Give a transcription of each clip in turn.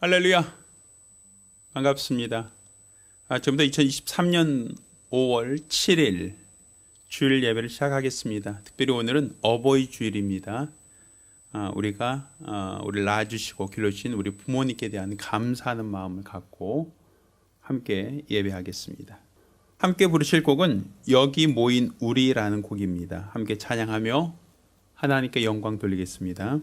할렐루야, 반갑습니다. 지금부터 2023년 5월 7일 주일 예배를 시작하겠습니다. 특별히 오늘은 어버이 주일입니다. 우리가 우리를 낳아주시고 길러주신 우리 부모님께 대한 감사하는 마음을 갖고 함께 예배하겠습니다. 함께 부르실 곡은 여기 모인 우리라는 곡입니다. 함께 찬양하며 하나님께 영광 돌리겠습니다.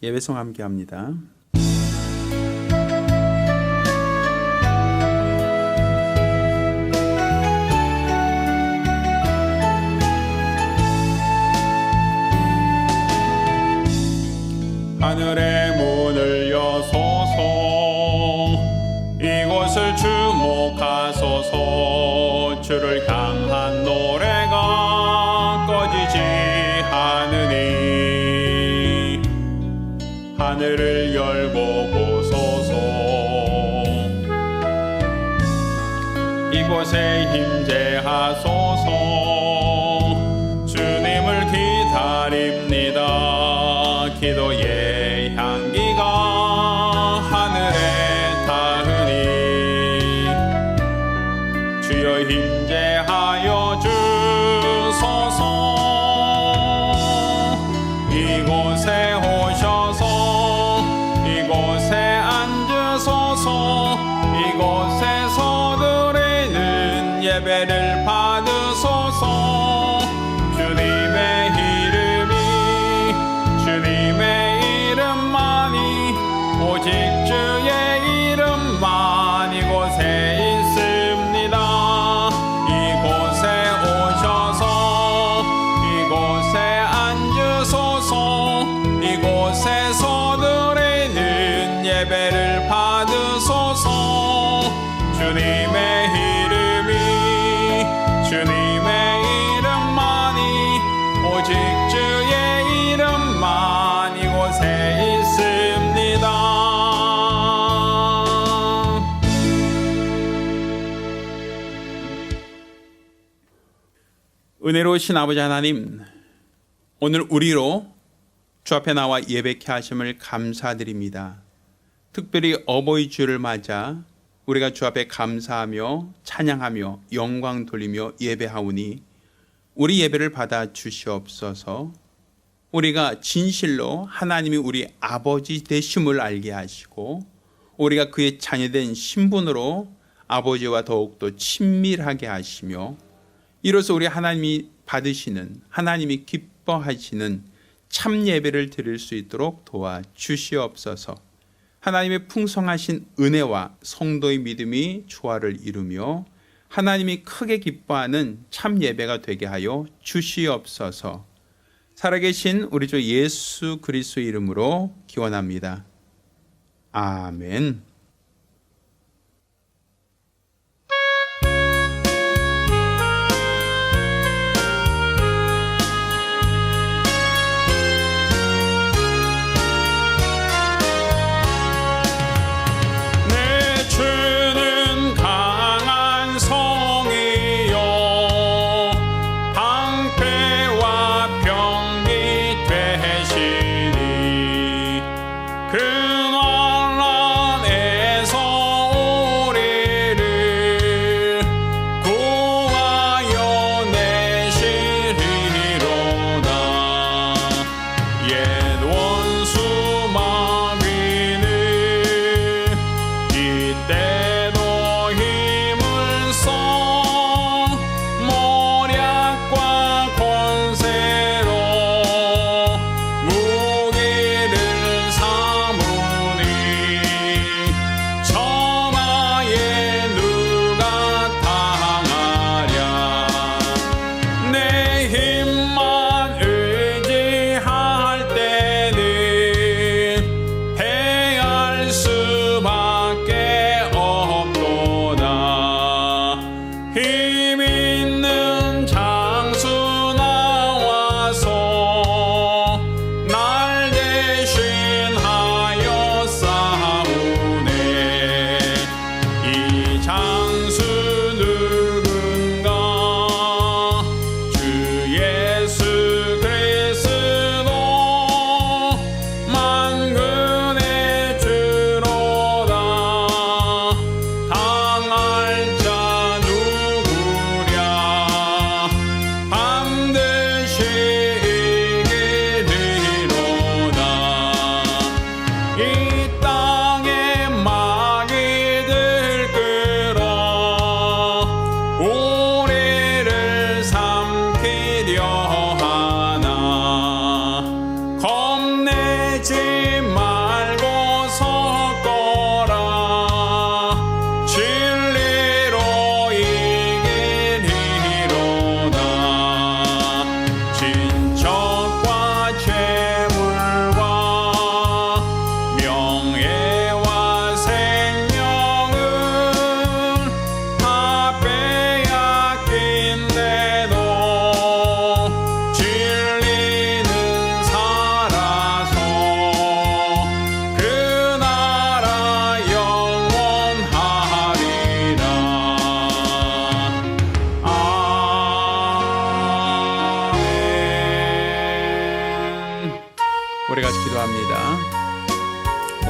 예배송 함께 합니다. 하늘의 문을 여소서 이곳을 주목하소서 주를 향한 노래가 꺼지지 않으니 하늘을 열고 보소서. 이곳에 임재하소서. 주님을 기다립니다. 기도의 향기가 하늘에 닿으니 주여 임재하여 주소서. 이곳에 오셔서 이곳에 앉으소서. 이곳에서 드리는 예배를 받으소서. 주님의 이름만이 오직 주의 이름만 이곳에 있습니다. 이곳에 오셔서 이곳에 앉으소서. 이곳에서 드리는 예배를 받으소서. 주님의 이름만이 오직 주의 이름만 이곳에 있습니다. 은혜로우신 아버지 하나님, 오늘 우리로 주 앞에 나와 예배케 하심을 감사드립니다. 특별히 어버이 주를 맞아 우리가 주 앞에 감사하며 찬양하며 영광 돌리며 예배하오니 우리 예배를 받아 주시옵소서. 우리가 진실로 하나님이 우리 아버지 되심을 알게 하시고 우리가 그의 자녀된 신분으로 아버지와 더욱더 친밀하게 하시며 이로써 우리 하나님이 받으시는, 하나님이 기뻐하시는 참 예배를 드릴 수 있도록 도와주시옵소서. 하나님의 풍성하신 은혜와 성도의 믿음이 조화를 이루며 하나님이 크게 기뻐하는 참 예배가 되게 하여 주시옵소서. 살아계신 우리 주 예수 그리스도의 이름으로 기원합니다. 아멘. 그 날란에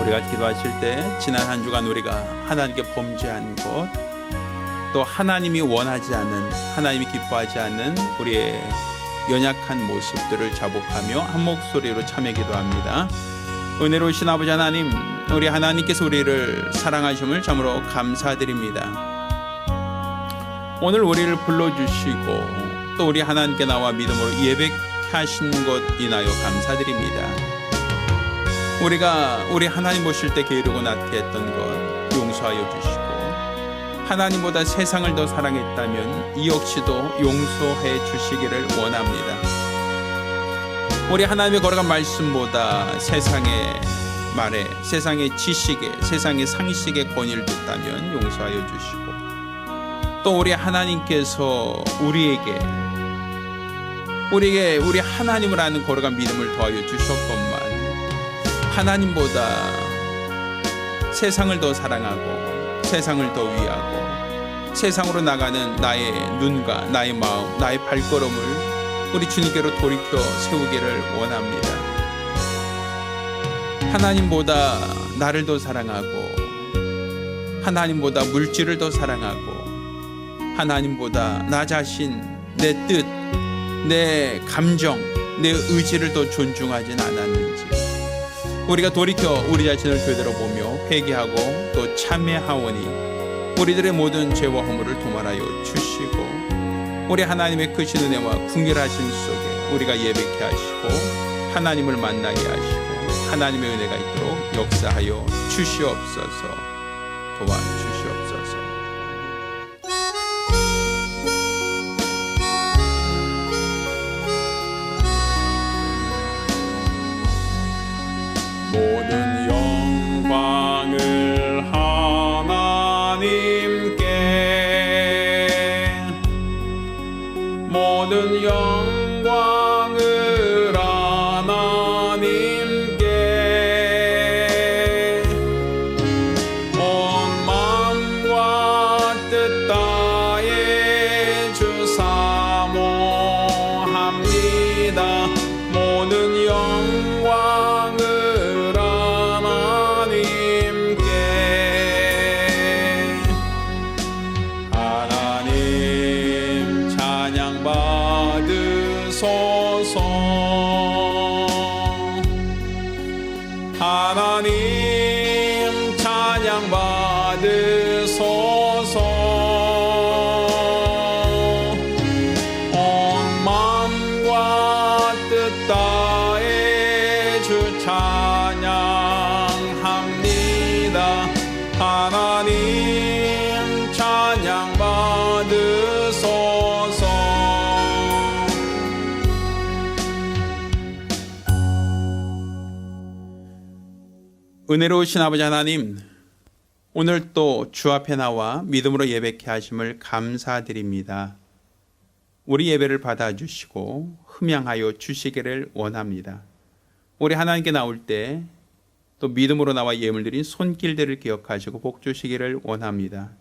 우리가 기도하실 때 지난 한 주간 우리가 하나님께 범죄한 것, 또 하나님이 원하지 않는, 하나님이 기뻐하지 않는 우리의 연약한 모습들을 자복하며 한 목소리로 참여 기도합니다. 은혜로우신 아버지 하나님, 우리 하나님께서 우리를 사랑하심을 참으로 감사드립니다. 오늘 우리를 불러주시고 또 우리 하나님께 나와 믿음으로 예배케 하신 것 인하여 감사드립니다. 우리가 우리 하나님 보실 때 게으르고 나태했던 것 용서하여 주시고, 하나님보다 세상을 더 사랑했다면 이 역시도 용서해 주시기를 원합니다. 우리 하나님의 걸어간 말씀보다 세상의 말에, 세상의 지식에, 세상의 상식의 권위를 뒀다면 용서하여 주시고, 또 우리 하나님께서 우리에게 우리 하나님을 아는 걸어간 믿음을 더하여 주셨건만, 하나님보다 세상을 더 사랑하고 세상을 더 위하고 세상으로 나가는 나의 눈과 나의 마음, 나의 발걸음을 우리 주님께로 돌이켜 세우기를 원합니다. 하나님보다 나를 더 사랑하고, 하나님보다 물질을 더 사랑하고, 하나님보다 나 자신, 내 뜻, 내 감정, 내 의지를 더 존중하진 않았는지 우리가 돌이켜 우리 자신을 되돌아보며 회개하고 또 참회하오니 우리들의 모든 죄와 허물을 도말하여 주시고, 우리 하나님의 크신 은혜와 궁결하심 속에 우리가 예배케 하시고 하나님을 만나게 하시고 하나님의 은혜가 있도록 역사하여 주시옵소서. 도와주시옵소서. 모든 영광을 하나님께, 모든 영광을 하나님께, 온 마음과 뜻 다해 주사모합니다. 모든 영광을 하나님 찬양 받으소서. 온 마음과 뜻 다해 주 찬양합니다. 하나님 찬양 받으소서. 은혜로우신 아버지 하나님, 오늘 또 주 앞에 나와 믿음으로 예배케 하심을 감사드립니다. 우리 예배를 받아주시고 흠양하여 주시기를 원합니다. 우리 하나님께 나올 때 또 믿음으로 나와 예물 드린 손길들을 기억하시고 복 주시기를 원합니다.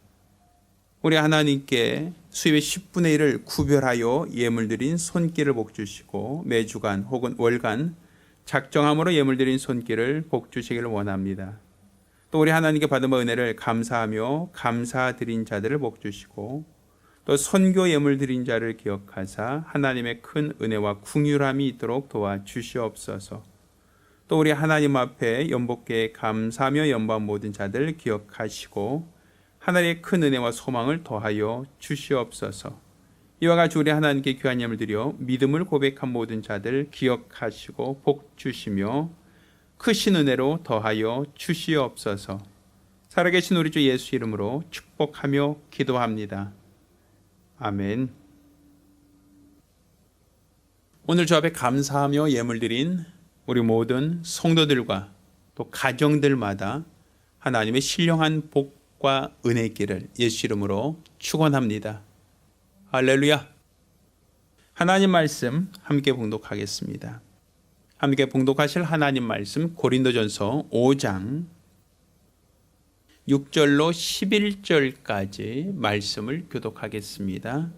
우리 하나님께 수입의 10분의 1을 구별하여 예물 드린 손길을 복 주시고 매주간 혹은 월간 작정함으로 예물 드린 손길을 복 주시기를 원합니다. 또 우리 하나님께 받은 은혜를 감사하며 감사드린 자들을 복 주시고, 또 선교 예물 드린 자를 기억하사 하나님의 큰 은혜와 긍휼함이 있도록 도와주시옵소서. 또 우리 하나님 앞에 연복께 감사하며 연보한 모든 자들 기억하시고 하나님의 큰 은혜와 소망을 더하여 주시옵소서. 이와 같이 우리 하나님께 귀한 예물 드려 믿음을 고백한 모든 자들 기억하시고 복 주시며 크신 은혜로 더하여 주시옵소서. 살아계신 우리 주 예수 이름으로 축복하며 기도합니다. 아멘. 오늘 주 앞에 감사하며 예물 드린 우리 모든 성도들과 또 가정들마다 하나님의 신령한 복과 은혜 있기를 예수 이름으로 축원합니다. 할렐루야. 하나님 말씀 함께 봉독하겠습니다. 함께 봉독하실 하나님 말씀 고린도전서 5장 6절로 11절까지 말씀을 교독하겠습니다.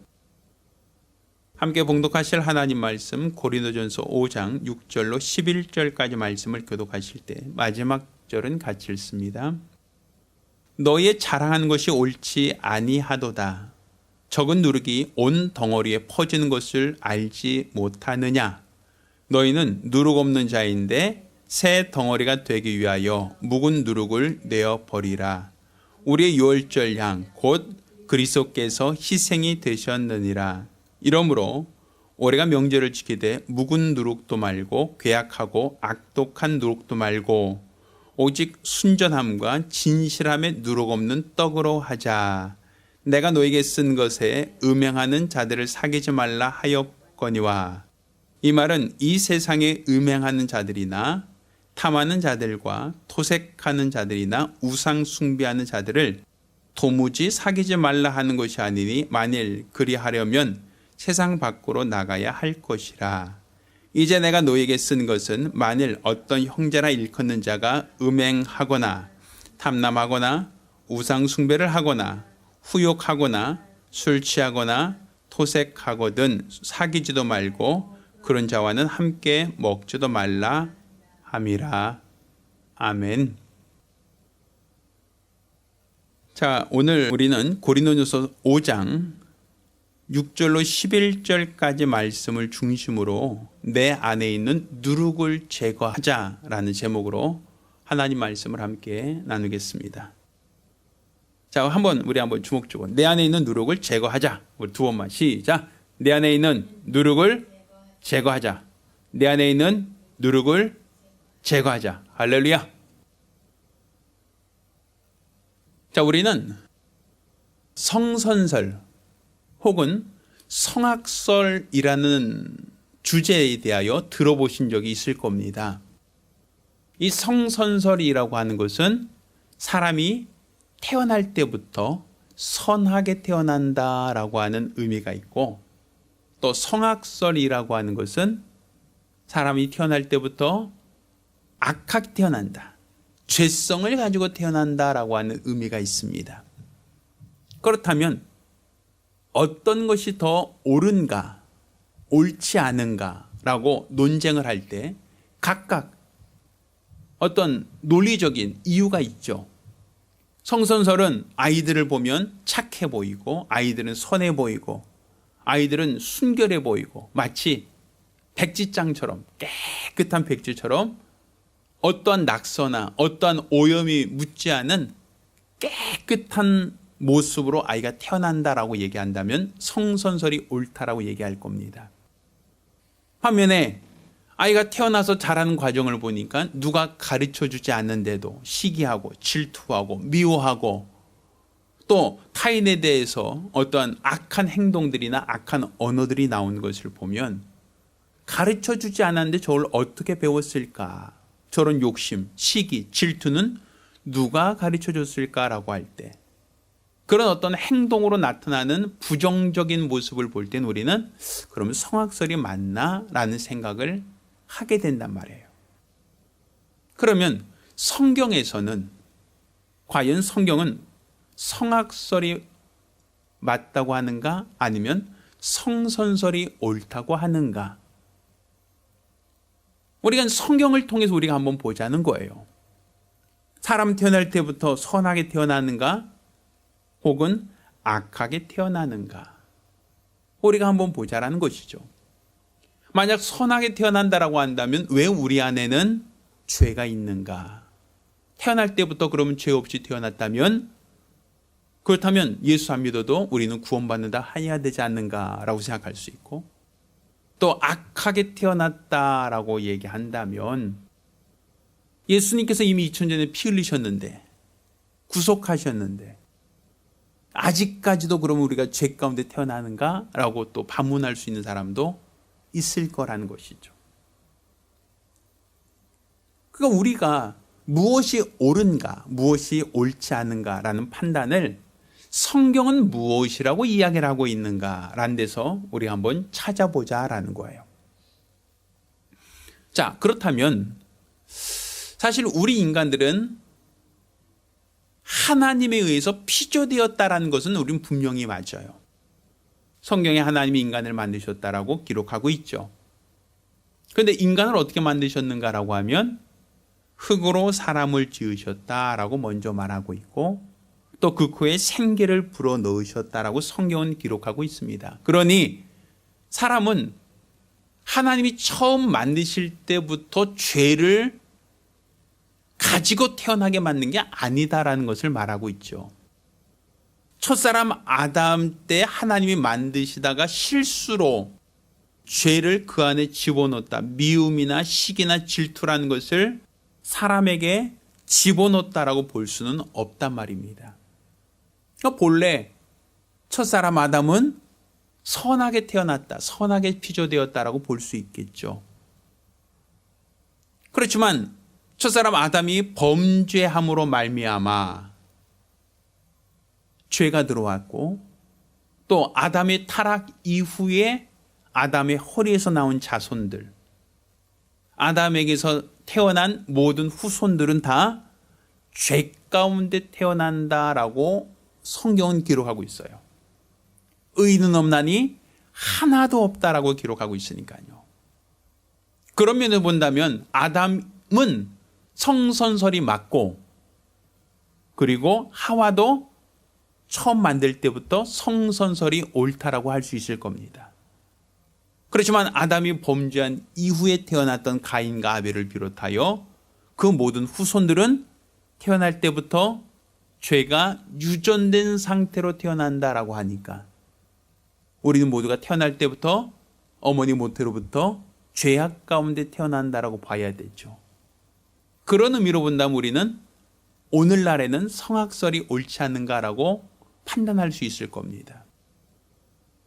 함께 봉독하실 하나님 말씀 고린도전서 5장 6절로 11절까지 말씀을 교독하실 때 마지막 6절은 같이 읽습니다. 너희의 자랑하는 것이 옳지 아니하도다. 적은 누룩이 온 덩어리에 퍼지는 것을 알지 못하느냐. 너희는 누룩 없는 자인데 새 덩어리가 되기 위하여 묵은 누룩을 내어버리라. 우리의 유월절 양 곧 그리스도께서 희생이 되셨느니라. 이러므로 올해가 명절을 지키되 묵은 누룩도 말고 괴악하고 악독한 누룩도 말고 오직 순전함과 진실함에 누룩 없는 떡으로 하자. 내가 너에게 쓴 것에 음행하는 자들을 사귀지 말라 하였거니와. 이 말은 이 세상에 음행하는 자들이나 탐하는 자들과 토색하는 자들이나 우상 숭배하는 자들을 도무지 사귀지 말라 하는 것이 아니니 만일 그리하려면 세상 밖으로 나가야 할 것이라. 이제 내가 너에게 쓴 것은 만일 어떤 형제나 일컫는 자가 음행하거나 탐남하거나 우상 숭배를 하거나 후욕하거나 술 취하거나 토색하거든 사귀지도 말고 그런 자와는 함께 먹지도 말라 함이라. 아멘. 자, 오늘 우리는 고린도전서 5장 6절로 11절까지 말씀을 중심으로 내 안에 있는 누룩을 제거하자라는 제목으로 하나님 말씀을 함께 나누겠습니다. 자, 우리 한번 주목적으로 내 안에 있는 누룩을 제거하자. 우리 두 번만 시작. 내 안에 있는 누룩을 제거하자. 내 안에 있는 누룩을 제거하자. 할렐루야. 자, 우리는 성선설 혹은 성악설이라는 주제에 대하여 들어보신 적이 있을 겁니다. 이 성선설이라고 하는 것은 사람이 태어날 때부터 선하게 태어난다라고 하는 의미가 있고, 또 성악설이라고 하는 것은 사람이 태어날 때부터 악하게 태어난다, 죄성을 가지고 태어난다라고 하는 의미가 있습니다. 그렇다면 어떤 것이 더 옳은가, 옳지 않은가라고 논쟁을 할 때 각각 어떤 논리적인 이유가 있죠. 성선설은 아이들을 보면 착해 보이고, 아이들은 선해 보이고, 아이들은 순결해 보이고, 마치 백지장처럼, 깨끗한 백지처럼 어떠한 낙서나 어떠한 오염이 묻지 않은 깨끗한 모습으로 아이가 태어난다라고 얘기한다면 성선설이 옳다라고 얘기할 겁니다. 반면에 아이가 태어나서 자라는 과정을 보니까 누가 가르쳐주지 않는데도 시기하고 질투하고 미워하고 또 타인에 대해서 어떠한 악한 행동들이나 악한 언어들이 나오는 것을 보면 가르쳐주지 않았는데 저걸 어떻게 배웠을까? 저런 욕심, 시기, 질투는 누가 가르쳐줬을까라고 할 때 그런 어떤 행동으로 나타나는 부정적인 모습을 볼 땐 우리는 그러면 성악설이 맞나? 라는 생각을 하게 된단 말이에요. 그러면 성경에서는 과연 성경은 성악설이 맞다고 하는가? 아니면 성선설이 옳다고 하는가? 우리가 성경을 통해서 우리가 한번 보자는 거예요. 사람 태어날 때부터 선하게 태어나는가? 혹은 악하게 태어나는가? 우리가 한번 보자라는 것이죠. 만약 선하게 태어난다라고 한다면 왜 우리 안에는 죄가 있는가? 태어날 때부터 그러면 죄 없이 태어났다면, 그렇다면 예수 안 믿어도 우리는 구원받는다 해야 되지 않는가라고 생각할 수 있고, 또 악하게 태어났다라고 얘기한다면 예수님께서 이미 2000년 전에 피 흘리셨는데, 구속하셨는데 아직까지도 그러면 우리가 죄 가운데 태어나는가? 라고 또 반문할 수 있는 사람도 있을 거라는 것이죠. 그러니까 우리가 무엇이 옳은가, 무엇이 옳지 않은가 라는 판단을 성경은 무엇이라고 이야기를 하고 있는가 라는 데서 우리가 한번 찾아보자라는 거예요. 자, 그렇다면 사실 우리 인간들은 하나님에 의해서 피조되었다라는 것은 우리는 분명히 맞아요. 성경에 하나님이 인간을 만드셨다라고 기록하고 있죠. 그런데 인간을 어떻게 만드셨는가라고 하면 흙으로 사람을 지으셨다라고 먼저 말하고 있고 또 그 코에 생기를 불어넣으셨다라고 성경은 기록하고 있습니다. 그러니 사람은 하나님이 처음 만드실 때부터 죄를 가지고 태어나게 만든 게 아니다라는 것을 말하고 있죠. 첫사람 아담 때 하나님이 만드시다가 실수로 죄를 그 안에 집어넣었다. 미움이나 시기나 질투라는 것을 사람에게 집어넣었다라고 볼 수는 없단 말입니다. 그러니까 본래 첫사람 아담은 선하게 태어났다. 선하게 피조되었다라고 볼 수 있겠죠. 그렇지만 첫사람 아담이 범죄함으로 말미암아 죄가 들어왔고 또 아담의 타락 이후에 아담의 허리에서 나온 자손들, 아담에게서 태어난 모든 후손들은 다 죄 가운데 태어난다라고 성경은 기록하고 있어요. 의인은 없나니 하나도 없다라고 기록하고 있으니까요. 그런 면을 본다면 아담은 성선설이 맞고 그리고 하와도 처음 만들 때부터 성선설이 옳다라고 할 수 있을 겁니다. 그렇지만 아담이 범죄한 이후에 태어났던 가인과 아벨을 비롯하여 그 모든 후손들은 태어날 때부터 죄가 유전된 상태로 태어난다라고 하니까 우리는 모두가 태어날 때부터 어머니 모태로부터 죄악 가운데 태어난다라고 봐야 되죠. 그런 의미로 본다면 우리는 오늘날에는 성악설이 옳지 않는가라고 판단할 수 있을 겁니다.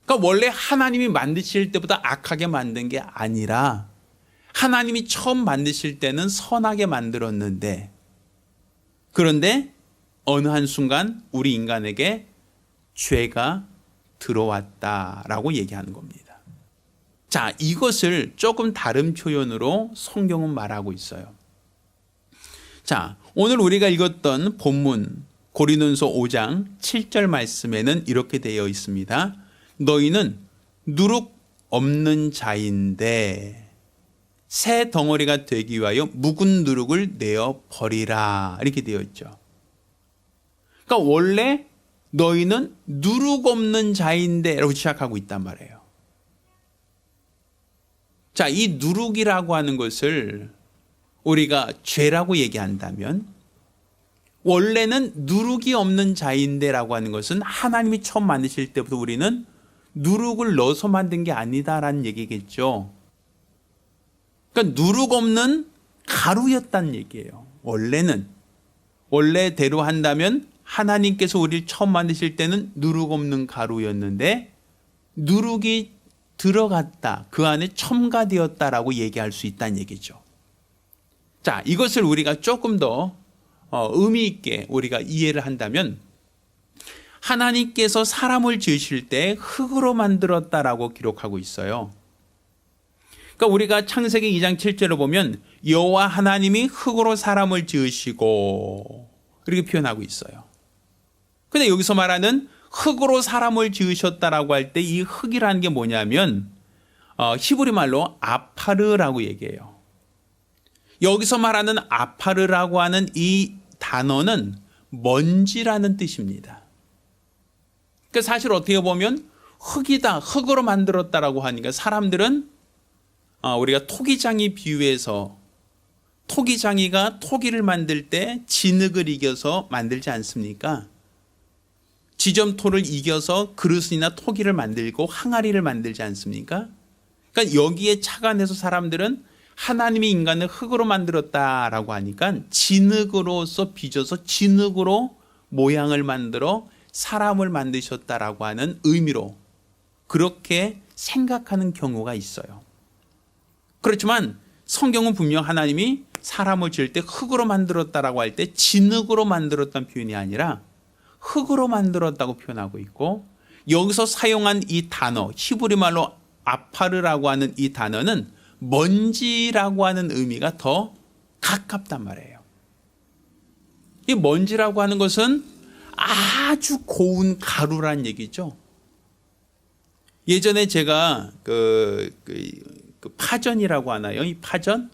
그러니까 원래 하나님이 만드실 때보다 악하게 만든 게 아니라 하나님이 처음 만드실 때는 선하게 만들었는데 그런데 어느 한순간 우리 인간에게 죄가 들어왔다라고 얘기하는 겁니다. 자, 이것을 조금 다른 표현으로 성경은 말하고 있어요. 자, 오늘 우리가 읽었던 본문 고린도전서 5장 7절 말씀에는 이렇게 되어 있습니다. 너희는 누룩 없는 자인데 새 덩어리가 되기 위하여 묵은 누룩을 내어 버리라 이렇게 되어 있죠. 그러니까 원래 너희는 누룩 없는 자인데 라고 시작하고 있단 말이에요. 자, 이 누룩이라고 하는 것을 우리가 죄라고 얘기한다면 원래는 누룩이 없는 자인데 라고 하는 것은 하나님이 처음 만드실 때부터 우리는 누룩을 넣어서 만든 게 아니다라는 얘기겠죠. 그러니까 누룩 없는 가루였다는 얘기예요. 원래대로 한다면 하나님께서 우리를 처음 만드실 때는 누룩 없는 가루였는데 누룩이 들어갔다. 그 안에 첨가되었다라고 얘기할 수 있다는 얘기죠. 자, 이것을 우리가 조금 더 의미 있게 우리가 이해를 한다면 하나님께서 사람을 지으실 때 흙으로 만들었다라고 기록하고 있어요. 그러니까 우리가 창세기 2장 7절을 보면 여호와 하나님이 흙으로 사람을 지으시고 이렇게 표현하고 있어요. 근데 여기서 말하는 흙으로 사람을 지으셨다라고 할 때 이 흙이라는 게 뭐냐면 히브리 말로 아파르라고 얘기해요. 여기서 말하는 아파르라고 하는 이 단어는 먼지라는 뜻입니다. 그러니까 사실 어떻게 보면 흙이다, 흙으로 만들었다라고 하니까 사람들은 우리가 토기장이 비유해서 토기장이가 토기를 만들 때 진흙을 이겨서 만들지 않습니까? 지점토를 이겨서 그릇이나 토기를 만들고 항아리를 만들지 않습니까? 그러니까 여기에 착안해서 사람들은 하나님이 인간을 흙으로 만들었다라고 하니까 진흙으로서 빚어서 진흙으로 모양을 만들어 사람을 만드셨다라고 하는 의미로 그렇게 생각하는 경우가 있어요. 그렇지만 성경은 분명 하나님이 사람을 지을 때 흙으로 만들었다라고 할 때 진흙으로 만들었다는 표현이 아니라 흙으로 만들었다고 표현하고 있고 여기서 사용한 이 단어 히브리 말로 아파르라고 하는 이 단어는 먼지라고 하는 의미가 더 가깝단 말이에요. 이 먼지라고 하는 것은 아주 고운 가루란 얘기죠. 예전에 제가 그 파전이라고 하나요? 이 파전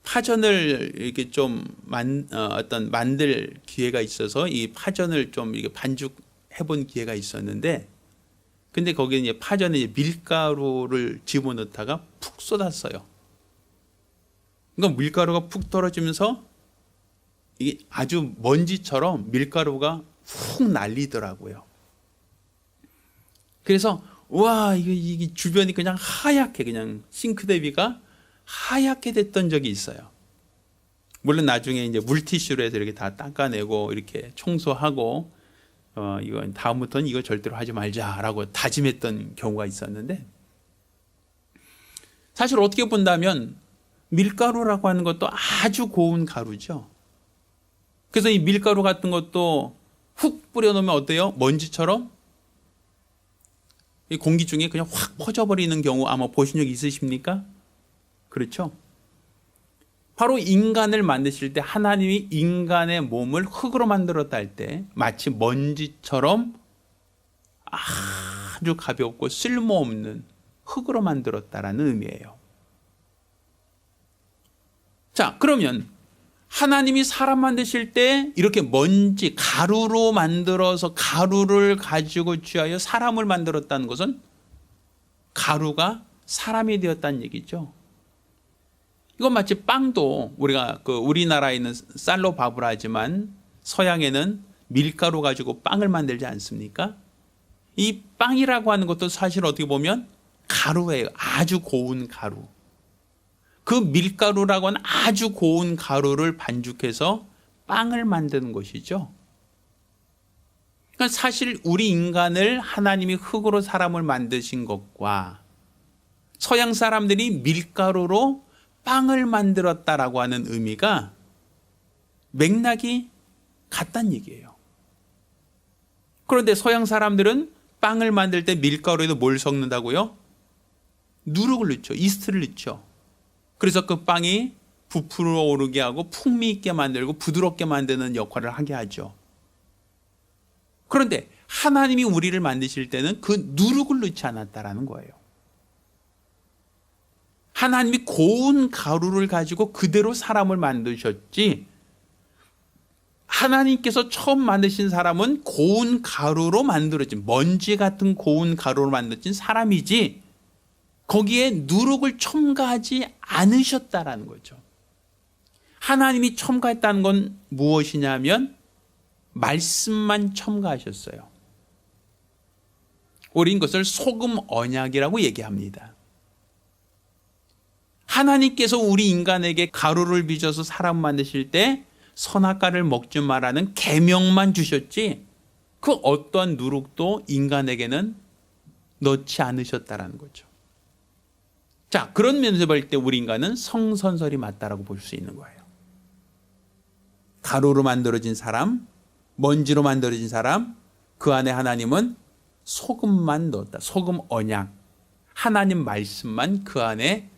파전을 이렇게 좀 만들 기회가 있어서 이 파전을 좀 이렇게 반죽해 본 기회가 있었는데, 근데 거기에 이제 파전에 밀가루를 집어넣다가 푹 쏟았어요. 그러니까 밀가루가 푹 떨어지면서 이게 아주 먼지처럼 밀가루가 훅 날리더라고요. 그래서 와, 이게 주변이 그냥 하얗게, 그냥 싱크대 위가 하얗게 됐던 적이 있어요. 물론 나중에 이제 물티슈로 해서 이렇게 다 닦아내고 이렇게 청소하고 이건 다음부터는 이거 절대로 하지 말자라고 다짐했던 경우가 있었는데, 사실 어떻게 본다면 밀가루라고 하는 것도 아주 고운 가루죠. 그래서 이 밀가루 같은 것도 훅 뿌려놓으면 어때요? 먼지처럼 이 공기 중에 그냥 확 퍼져버리는 경우 아마 보신 적 있으십니까? 그렇죠? 바로 인간을 만드실 때 하나님이 인간의 몸을 흙으로 만들었다 할 때 마치 먼지처럼 아주 가볍고 쓸모없는 흙으로 만들었다라는 의미예요. 자, 그러면 하나님이 사람 만드실 때 이렇게 먼지, 가루로 만들어서 가루를 가지고 취하여 사람을 만들었다는 것은 가루가 사람이 되었다는 얘기죠. 이건 마치 빵도 우리가 우리나라에 있는 쌀로 밥을 하지만 서양에는 밀가루 가지고 빵을 만들지 않습니까? 이 빵이라고 하는 것도 사실 어떻게 보면 가루예요. 아주 고운 가루. 그 밀가루라고 하는 아주 고운 가루를 반죽해서 빵을 만드는 것이죠. 그러니까 사실 우리 인간을 하나님이 흙으로 사람을 만드신 것과 서양 사람들이 밀가루로 빵을 만들었다라고 하는 의미가 맥락이 같다는 얘기예요. 그런데 서양 사람들은 빵을 만들 때 밀가루에도 뭘 섞는다고요? 누룩을 넣죠. 이스트를 넣죠. 그래서 그 빵이 부풀어 오르게 하고 풍미 있게 만들고 부드럽게 만드는 역할을 하게 하죠. 그런데 하나님이 우리를 만드실 때는 그 누룩을 넣지 않았다라는 거예요. 하나님이 고운 가루를 가지고 그대로 사람을 만드셨지, 하나님께서 처음 만드신 사람은 고운 가루로 만들어진, 먼지 같은 고운 가루로 만들어진 사람이지 거기에 누룩을 첨가하지 않으셨다라는 거죠. 하나님이 첨가했다는 건 무엇이냐면 말씀만 첨가하셨어요. 우린 이것을 소금 언약이라고 얘기합니다. 하나님께서 우리 인간에게 가루를 빚어서 사람 만드실 때 선악과를 먹지 말라는 계명만 주셨지 그 어떠한 누룩도 인간에게는 넣지 않으셨다라는 거죠. 자, 그런 면에서 볼 때 우리 인간은 성선설이 맞다라고 볼 수 있는 거예요. 가루로 만들어진 사람, 먼지로 만들어진 사람, 그 안에 하나님은 소금만 넣었다. 소금 언약. 하나님 말씀만 그 안에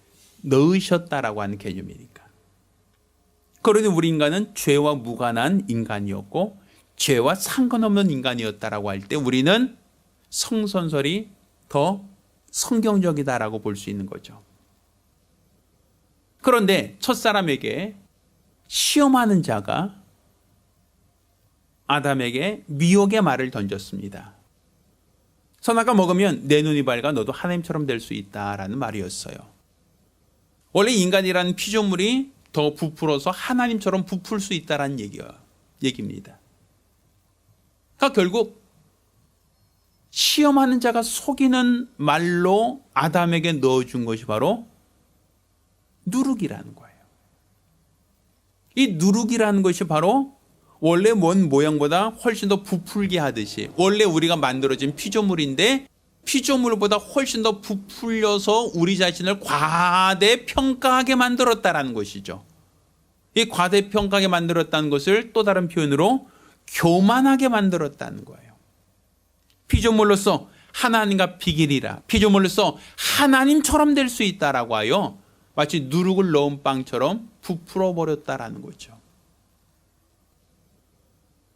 넣으셨다라고 하는 개념이니까. 그러니 우리 인간은 죄와 무관한 인간이었고 죄와 상관없는 인간이었다라고 할 때 우리는 성선설이 더 성경적이다라고 볼 수 있는 거죠. 그런데 첫사람에게 시험하는 자가 아담에게 미혹의 말을 던졌습니다. 선악과 먹으면 내 눈이 밝아 너도 하나님처럼 될 수 있다라는 말이었어요. 원래 인간이라는 피조물이 더 부풀어서 하나님처럼 부풀 수 있다라는 얘기입니다. 그러니까 결국 시험하는 자가 속이는 말로 아담에게 넣어준 것이 바로 누룩이라는 거예요. 이 누룩이라는 것이 바로 원래 원 모양보다 훨씬 더 부풀게 하듯이, 원래 우리가 만들어진 피조물인데 피조물보다 훨씬 더 부풀려서 우리 자신을 과대평가하게 만들었다라는 것이죠. 이 과대평가하게 만들었다는 것을 또 다른 표현으로 교만하게 만들었다는 거예요. 피조물로서 하나님과 비길이라, 피조물로서 하나님처럼 될 수 있다라고 하여 마치 누룩을 넣은 빵처럼 부풀어 버렸다라는 거죠.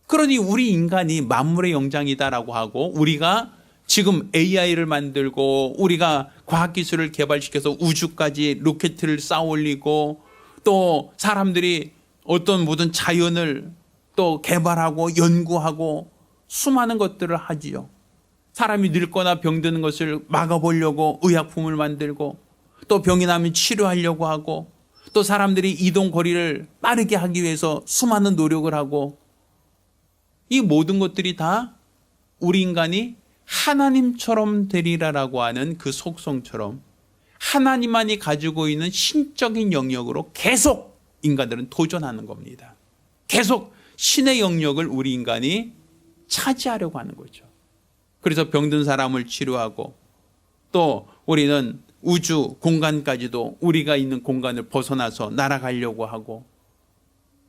그러니 우리 인간이 만물의 영장이다라고 하고 우리가 지금 AI를 만들고 우리가 과학기술을 개발시켜서 우주까지 로켓을 쌓아 올리고 또 사람들이 어떤 모든 자연을 또 개발하고 연구하고 수많은 것들을 하지요. 사람이 늙거나 병드는 것을 막아보려고 의약품을 만들고 또 병이 나면 치료하려고 하고 또 사람들이 이동 거리를 빠르게 하기 위해서 수많은 노력을 하고 이 모든 것들이 다 우리 인간이 하나님처럼 되리라라고 하는 그 속성처럼 하나님만이 가지고 있는 신적인 영역으로 계속 인간들은 도전하는 겁니다. 계속 신의 영역을 우리 인간이 차지하려고 하는 거죠. 그래서 병든 사람을 치료하고 또 우리는 우주 공간까지도 우리가 있는 공간을 벗어나서 날아가려고 하고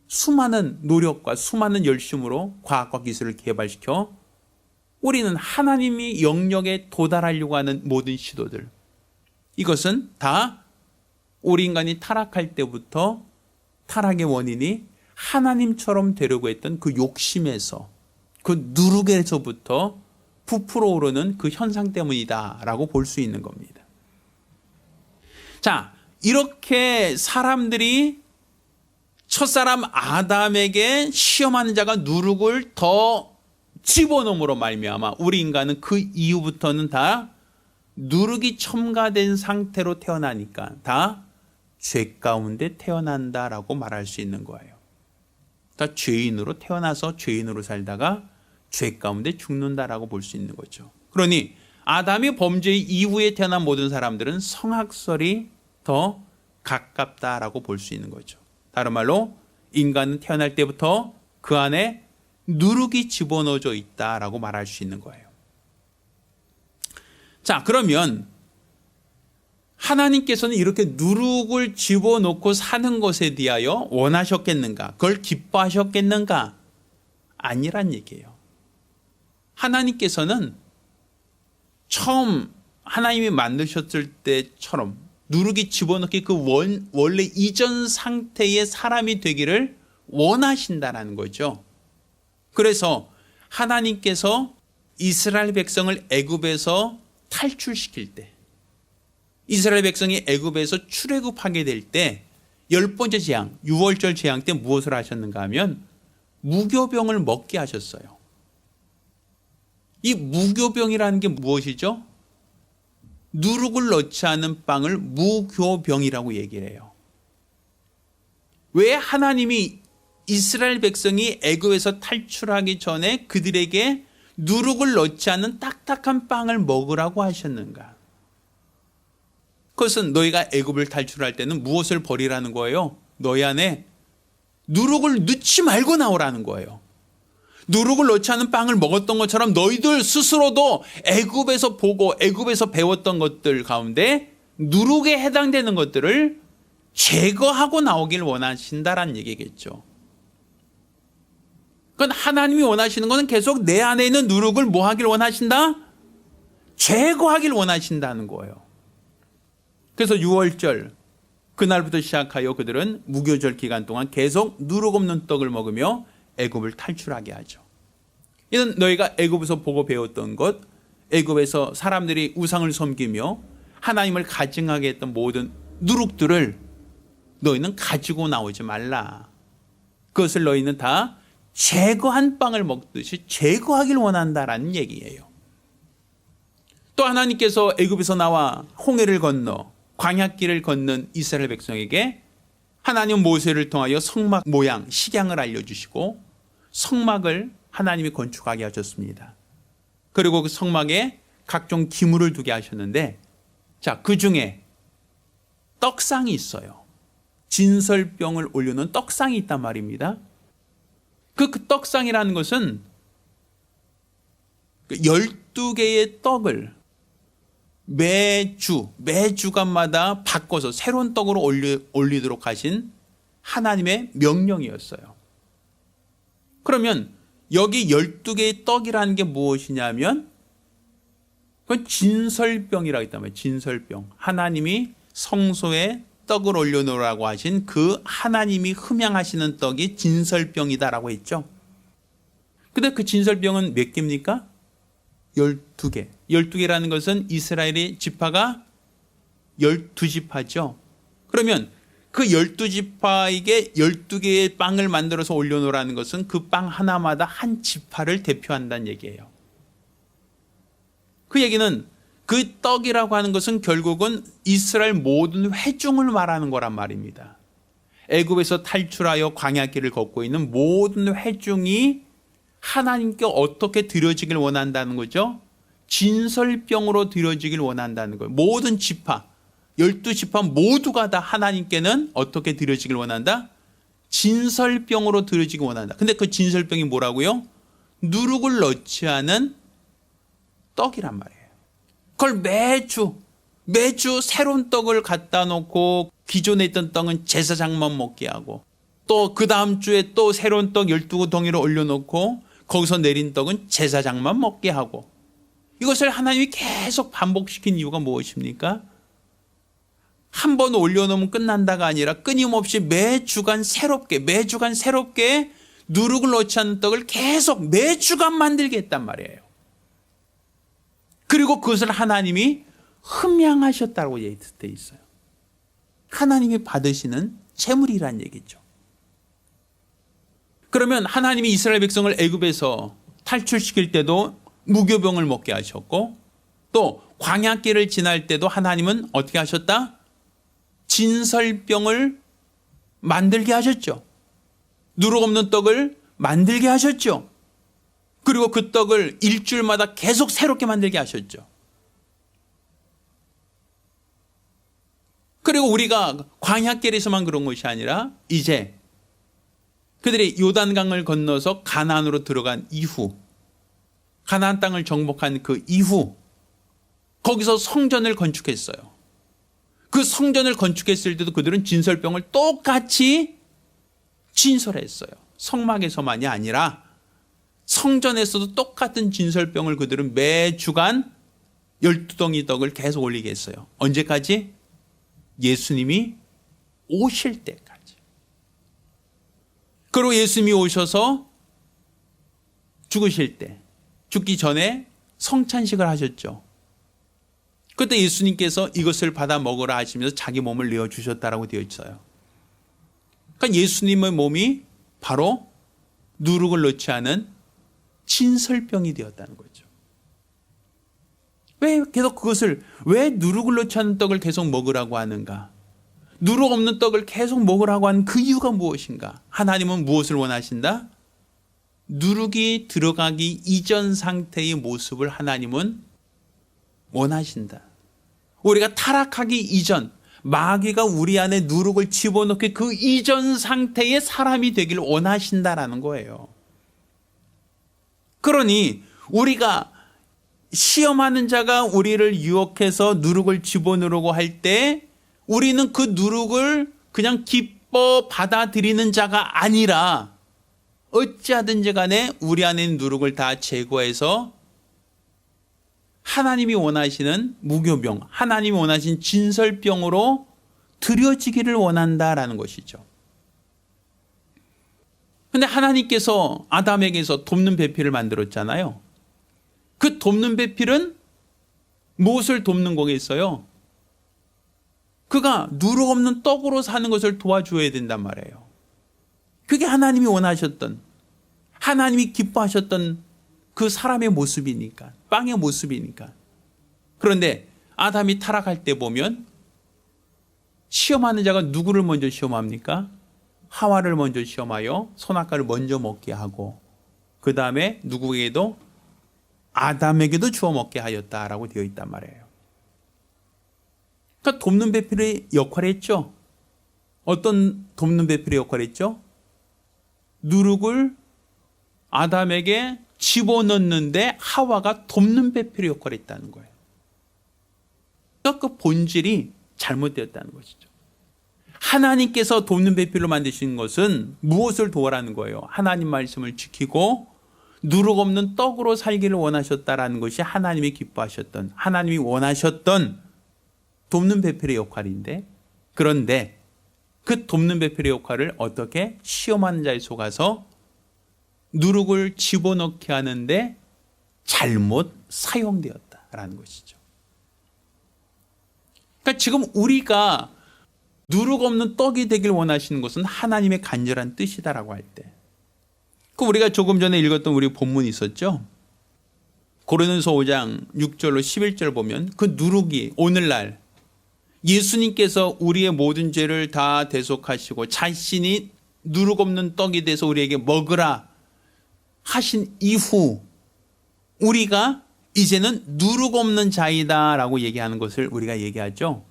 수많은 노력과 수많은 열심으로 과학과 기술을 개발시켜 우리는 하나님이 영역에 도달하려고 하는 모든 시도들, 이것은 다 우리 인간이 타락할 때부터 타락의 원인이 하나님처럼 되려고 했던 그 욕심에서 그 누룩에서부터 부풀어 오르는 그 현상 때문이다라고 볼 수 있는 겁니다. 자, 이렇게 사람들이 첫사람 아담에게 시험하는 자가 누룩을 더 집어넣음으로 말미암아 우리 인간은 그 이후부터는 다 누룩이 첨가된 상태로 태어나니까 다 죄 가운데 태어난다라고 말할 수 있는 거예요. 다 죄인으로 태어나서 죄인으로 살다가 죄 가운데 죽는다라고 볼 수 있는 거죠. 그러니 아담이 범죄 이후에 태어난 모든 사람들은 성악설이 더 가깝다라고 볼 수 있는 거죠. 다른 말로 인간은 태어날 때부터 그 안에 누룩이 집어넣어져 있다라고 말할 수 있는 거예요. 자, 그러면 하나님께서는 이렇게 누룩을 집어넣고 사는 것에 대하여 원하셨겠는가? 그걸 기뻐하셨겠는가? 아니란 얘기예요. 하나님께서는 처음 하나님이 만드셨을 때처럼 누룩이 집어넣기 그 원래 이전 상태의 사람이 되기를 원하신다는 거죠. 그래서 하나님께서 이스라엘 백성을 애굽에서 탈출시킬 때, 이스라엘 백성이 애굽에서 출애굽하게 될 때 10번째 재앙, 유월절 재앙 때 무엇을 하셨는가 하면 무교병을 먹게 하셨어요. 이 무교병이라는 게 무엇이죠? 누룩을 넣지 않은 빵을 무교병이라고 얘기를 해요. 왜 하나님이 이스라엘 백성이 애굽에서 탈출하기 전에 그들에게 누룩을 넣지 않은 딱딱한 빵을 먹으라고 하셨는가? 그것은 너희가 애굽을 탈출할 때는 무엇을 버리라는 거예요? 너희 안에 누룩을 넣지 말고 나오라는 거예요. 누룩을 넣지 않은 빵을 먹었던 것처럼 너희들 스스로도 애굽에서 보고 애굽에서 배웠던 것들 가운데 누룩에 해당되는 것들을 제거하고 나오길 원하신다라는 얘기겠죠. 그건 하나님이 원하시는 것은 계속 내 안에 있는 누룩을 뭐 하길 원하신다? 제거하길 원하신다는 거예요. 그래서 유월절 그날부터 시작하여 그들은 무교절 기간 동안 계속 누룩 없는 떡을 먹으며 애굽을 탈출하게 하죠. 이는 너희가 애굽에서 보고 배웠던 것, 애굽에서 사람들이 우상을 섬기며 하나님을 가증하게 했던 모든 누룩들을 너희는 가지고 나오지 말라. 그것을 너희는 다 제거한 빵을 먹듯이 제거하길 원한다라는 얘기예요. 또 하나님께서 애굽에서 나와 홍해를 건너 광야길을 걷는 이스라엘 백성에게 하나님 모세를 통하여 성막 모양 식양을 알려주시고 성막을 하나님이 건축하게 하셨습니다. 그리고 그 성막에 각종 기물을 두게 하셨는데, 자, 그 중에 떡상이 있어요. 진설병을 올려놓은 떡상이 있단 말입니다. 그 떡상이라는 것은 12개의 떡을 매주간마다 바꿔서 새로운 떡으로 올리도록 하신 하나님의 명령이었어요. 그러면 여기 12개의 떡이라는 게 무엇이냐면 그건 진설병이라고 했단 말이에요. 진설병. 하나님이 성소에 떡을 올려놓으라고 하신 그 하나님이 흠양하시는 떡이 진설병이다라고 했죠. 근데 그 진설병은 몇 개입니까? 12개. 12개라는 것은 이스라엘의 지파가 12지파죠. 그러면 그 12지파에게 12개의 빵을 만들어서 올려놓으라는 것은 그 빵 하나마다 한 지파를 대표한다는 얘기예요. 그 얘기는 그 떡이라고 하는 것은 결국은 이스라엘 모든 회중을 말하는 거란 말입니다. 애굽에서 탈출하여 광야길을 걷고 있는 모든 회중이 하나님께 어떻게 드려지길 원한다는 거죠. 진설병으로 드려지길 원한다는 거예요. 모든 지파, 12지파 모두가 다 하나님께는 어떻게 드려지길 원한다? 진설병으로 드려지길 원한다. 근데 그 진설병이 뭐라고요? 누룩을 넣지 않은 떡이란 말이에요. 그걸 매주 새로운 떡을 갖다 놓고 기존에 있던 떡은 제사장만 먹게 하고 또 그 다음 주에 또 새로운 떡 12덩이를 올려놓고 거기서 내린 떡은 제사장만 먹게 하고 이것을 하나님이 계속 반복시킨 이유가 무엇입니까? 한 번 올려놓으면 끝난다가 아니라 끊임없이 매주간 새롭게 누룩을 넣지 않는 떡을 계속 매주간 만들게 했단 말이에요. 그리고 그것을 하나님이 흠양하셨다고 되어 있어요. 하나님이 받으시는 재물이란 얘기죠. 그러면 하나님이 이스라엘 백성을 애굽에서 탈출시킬 때도 무교병을 먹게 하셨고 또 광야길을 지날 때도 하나님은 어떻게 하셨다? 진설병을 만들게 하셨죠. 누룩 없는 떡을 만들게 하셨죠. 그리고 그 떡을 일주일마다 계속 새롭게 만들게 하셨죠. 그리고 우리가 광야길에서만 그런 것이 아니라 이제 그들이 요단강을 건너서 가나안으로 들어간 이후 가나안 땅을 정복한 그 이후 거기서 성전을 건축했어요. 그 성전을 건축했을 때도 그들은 진설병을 똑같이 진설했어요. 성막에서만이 아니라 성전에서도 똑같은 진설병을 그들은 매주간 12덩이 떡을 계속 올리게 했어요. 언제까지? 예수님이 오실 때까지. 그리고 예수님이 오셔서 죽으실 때, 죽기 전에 성찬식을 하셨죠. 그때 예수님께서 이것을 받아 먹으라 하시면서 자기 몸을 내어주셨다라고 되어 있어요. 그러니까 예수님의 몸이 바로 누룩을 넣지 않은 진설병이 되었다는 거죠. 왜 계속 왜 누룩을 넣지 않은 떡을 계속 먹으라고 하는가? 누룩 없는 떡을 계속 먹으라고 하는 그 이유가 무엇인가? 하나님은 무엇을 원하신다? 누룩이 들어가기 이전 상태의 모습을 하나님은 원하신다. 우리가 타락하기 이전, 마귀가 우리 안에 누룩을 집어넣기 그 이전 상태의 사람이 되기를 원하신다라는 거예요. 그러니 우리가 시험하는 자가 우리를 유혹해서 누룩을 집어넣으려고 할 때 우리는 그 누룩을 그냥 기뻐 받아들이는 자가 아니라 어찌하든지 간에 우리 안에 있는 누룩을 다 제거해서 하나님이 원하시는 무교병, 하나님이 원하신 진설병으로 드려지기를 원한다라는 것이죠. 그런데 하나님께서 아담에게서 돕는 배필을 만들었잖아요. 그 돕는 배필은 무엇을 돕는 거겠어요? 그가 누룩 없는 떡으로 사는 것을 도와줘야 된단 말이에요. 그게 하나님이 원하셨던, 하나님이 기뻐하셨던 그 사람의 모습이니까, 빵의 모습이니까. 그런데 아담이 타락할 때 보면 시험하는 자가 누구를 먼저 시험합니까? 하와를 먼저 시험하여 선악과를 먼저 먹게 하고 그 다음에 누구에게도 아담에게도 주워 먹게 하였다라고 되어 있단 말이에요. 그러니까 돕는 배필의 역할을 했죠. 어떤 돕는 배필의 역할을 했죠? 누룩을 아담에게 집어넣는데 하와가 돕는 배필의 역할을 했다는 거예요. 그러니까 그 본질이 잘못되었다는 것이죠. 하나님께서 돕는 배필로 만드신 것은 무엇을 도와라는 거예요? 하나님 말씀을 지키고 누룩 없는 떡으로 살기를 원하셨다라는 것이 하나님이 기뻐하셨던, 하나님이 원하셨던 돕는 배필의 역할인데, 그런데 그 돕는 배필의 역할을 어떻게 시험하는 자에 속아서 누룩을 집어넣게 하는데 잘못 사용되었다라는 것이죠. 그러니까 지금 우리가 누룩 없는 떡이 되길 원하시는 것은 하나님의 간절한 뜻이다라고 할 때, 그 우리가 조금 전에 읽었던 우리 본문이 있었죠. 고린도서 5장 6절로 11절 보면 그 누룩이 오늘날 예수님께서 우리의 모든 죄를 다 대속하시고 자신이 누룩 없는 떡이 돼서 우리에게 먹으라 하신 이후 우리가 이제는 누룩 없는 자이다라고 얘기하는 것을 우리가 얘기하죠.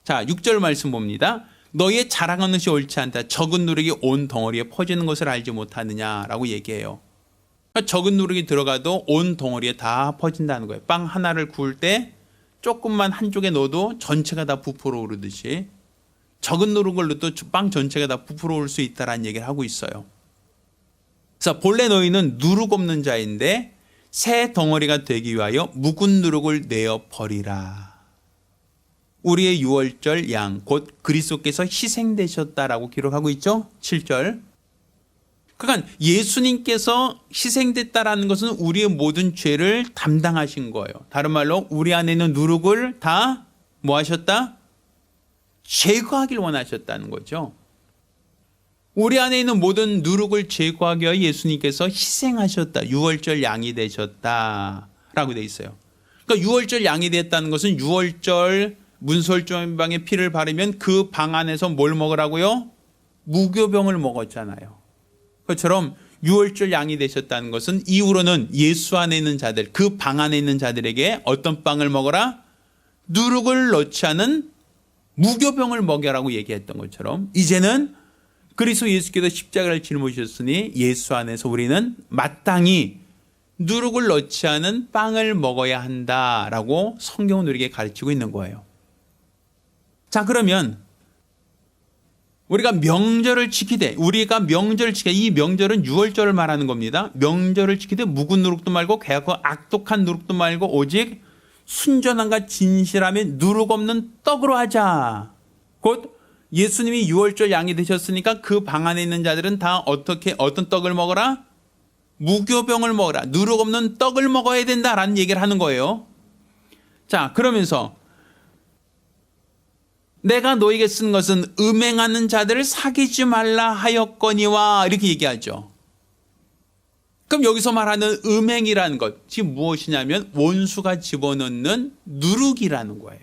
자, 6절 말씀 봅니다. 너희의 자랑하는 것이 옳지 않다. 적은 누룩이 온 덩어리에 퍼지는 것을 알지 못하느냐라고 얘기해요. 그러니까 적은 누룩이 들어가도 온 덩어리에 다 퍼진다는 거예요. 빵 하나를 구울 때 조금만 한쪽에 넣어도 전체가 다 부풀어 오르듯이 적은 누룩을 넣어도 빵 전체가 다 부풀어 올 수 있다라는 얘기를 하고 있어요. 그래서 본래 너희는 누룩 없는 자인데 새 덩어리가 되기 위하여 묵은 누룩을 내어 버리라. 우리의 유월절 양 곧 그리스도께서 희생되셨다라고 기록하고 있죠. 7절. 그러니까 예수님께서 희생됐다라는 것은 우리의 모든 죄를 담당하신 거예요. 다른 말로 우리 안에 있는 누룩을 다 뭐 하셨다? 제거하길 원하셨다는 거죠. 우리 안에 있는 모든 누룩을 제거하기 위해 예수님께서 희생하셨다. 유월절 양이 되셨다라고 돼 있어요. 그러니까 유월절 양이 됐다는 것은 유월절 문설주방에 피를 바르면 그 방 안에서 뭘 먹으라고요? 무교병을 먹었잖아요. 그처럼 유월절 양이 되셨다는 것은 이후로는 예수 안에 있는 자들, 그 방 안에 있는 자들에게 어떤 빵을 먹어라? 누룩을 넣지 않은 무교병을 먹여라고 얘기했던 것처럼 이제는 그리스도 예수께서 십자가를 짊어지셨으니 예수 안에서 우리는 마땅히 누룩을 넣지 않은 빵을 먹어야 한다라고 성경은 우리에게 가르치고 있는 거예요. 자, 그러면 우리가 명절을 지키되 이 명절은 유월절을 말하는 겁니다. 명절을 지키되 묵은 누룩도 말고 개하고 악독한 누룩도 말고 오직 순전함과 진실함에 누룩 없는 떡으로 하자. 곧 예수님이 유월절 양이 되셨으니까 그 방 안에 있는 자들은 다 어떤 떡을 먹어라? 무교병을 먹어라. 누룩 없는 떡을 먹어야 된다라는 얘기를 하는 거예요. 자, 그러면서 내가 너에게 쓴 것은 음행하는 자들을 사귀지 말라 하였거니와 이렇게 얘기하죠. 그럼 여기서 말하는 음행이라는 것이 무엇이냐면 원수가 집어넣는 누룩이라는 거예요.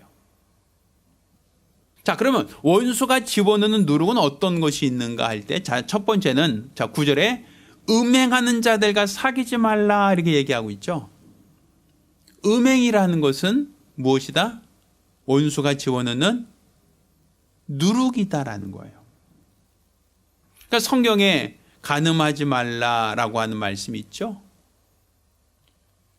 자, 그러면 원수가 집어넣는 누룩은 어떤 것이 있는가 할 때, 자, 첫 번째는 9절에 음행하는 자들과 사귀지 말라 이렇게 얘기하고 있죠. 음행이라는 것은 무엇이다? 원수가 집어넣는 누룩이다라는 거예요. 그러니까 성경에 간음하지 말라라고 하는 말씀이 있죠.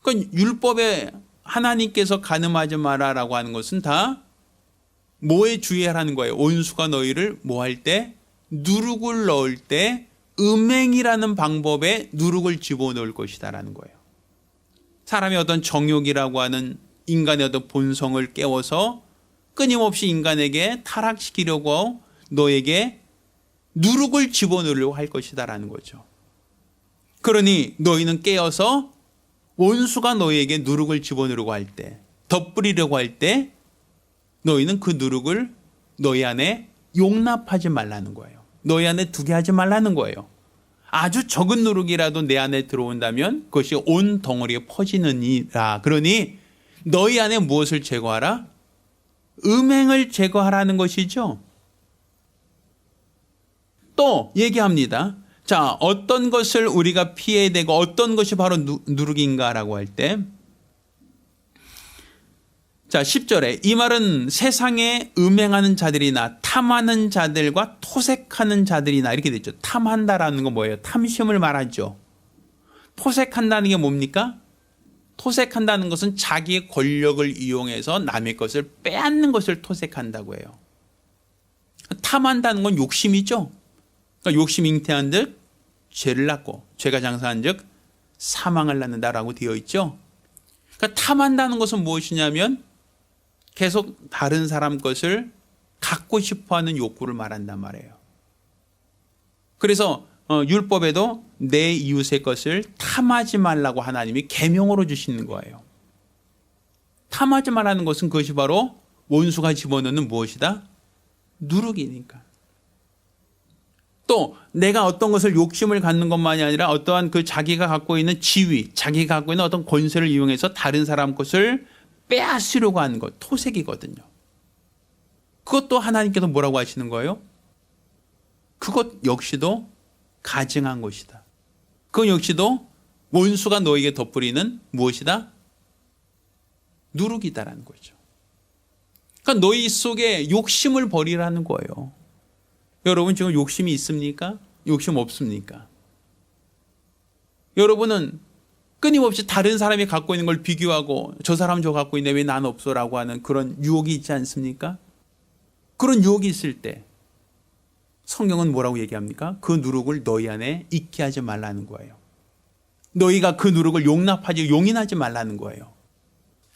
그러니까 율법에 하나님께서 간음하지 마라라고 하는 것은 다 뭐에 주의하라는 거예요? 원수가 너희를 뭐 할 때? 누룩을 넣을 때 음행이라는 방법에 누룩을 집어넣을 것이다라는 거예요. 사람의 어떤 정욕이라고 하는 인간의 어떤 본성을 깨워서 끊임없이 인간에게 타락시키려고 너에게 누룩을 집어넣으려고 할 것이다라는 거죠. 그러니 너희는 깨어서 원수가 너희에게 누룩을 집어넣으려고 할 때, 덧뿌리려고 할 때 너희는 그 누룩을 너희 안에 용납하지 말라는 거예요. 너희 안에 두게 하지 말라는 거예요. 아주 적은 누룩이라도 내 안에 들어온다면 그것이 온 덩어리에 퍼지느니라. 그러니 너희 안에 무엇을 제거하라? 음행을 제거하라는 것이죠. 또 얘기합니다. 자, 어떤 것을 우리가 피해야 되고 어떤 것이 바로 누룩인가라고 할 때, 자, 10절에 이 말은 세상에 음행하는 자들이나 탐하는 자들과 토색하는 자들이나 이렇게 되죠. 탐한다라는 건 뭐예요? 탐심을 말하죠. 토색한다는 게 뭡니까? 토색한다는 것은 자기의 권력을 이용해서 남의 것을 빼앗는 것을 토색한다고 해요. 탐한다는 건 욕심이죠. 그러니까 욕심 잉태한 즉 죄를 낳고 죄가 장사한 즉 사망을 낳는다라고 되어 있죠. 그러니까 탐한다는 것은 무엇이냐면 계속 다른 사람 것을 갖고 싶어하는 욕구를 말한단 말이에요. 그래서 율법에도 내 이웃의 것을 탐하지 말라고 하나님이 계명으로 주시는 거예요. 탐하지 말라는 것은 그것이 바로 원수가 집어넣는 무엇이다? 누룩이니까. 또 내가 어떤 것을 욕심을 갖는 것만이 아니라 어떠한 그 자기가 갖고 있는 지위, 자기가 갖고 있는 어떤 권세를 이용해서 다른 사람 것을 빼앗으려고 하는 것, 토색이거든요. 그것도 하나님께서 뭐라고 하시는 거예요? 그것 역시도 가증한 것이다. 그것 역시도 원수가 너에게 덧부리는 무엇이다? 누룩이다라는 거죠. 그러니까 너희 속에 욕심을 버리라는 거예요. 여러분 지금 욕심이 있습니까? 욕심 없습니까? 여러분은 끊임없이 다른 사람이 갖고 있는 걸 비교하고 저 사람 저 갖고 있네 왜 난 없어라고 하는 그런 유혹이 있지 않습니까? 그런 유혹이 있을 때 성경은 뭐라고 얘기합니까? 그 누룩을 너희 안에 있게 하지 말라는 거예요. 너희가 그 누룩을 용납하지 용인하지 말라는 거예요.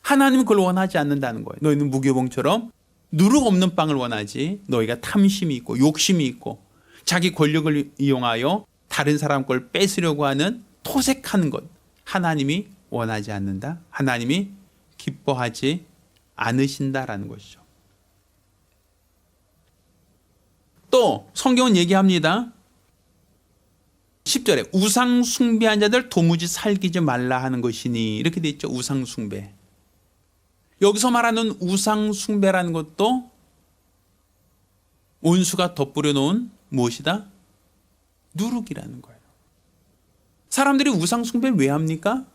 하나님은 그걸 원하지 않는다는 거예요. 너희는 무교봉처럼 누룩 없는 빵을 원하지 너희가 탐심이 있고 욕심이 있고 자기 권력을 이용하여 다른 사람 걸 뺏으려고 하는 토색하는 것 하나님이 원하지 않는다. 하나님이 기뻐하지 않으신다라는 것이죠. 또 성경은 얘기합니다. 10절에 우상 숭배한 자들 도무지 살기지 말라 하는 것이니 이렇게 돼 있죠. 우상 숭배. 여기서 말하는 우상 숭배라는 것도 원수가 덧부려 놓은 무엇이다? 누룩이라는 거예요. 사람들이 우상 숭배를 왜 합니까?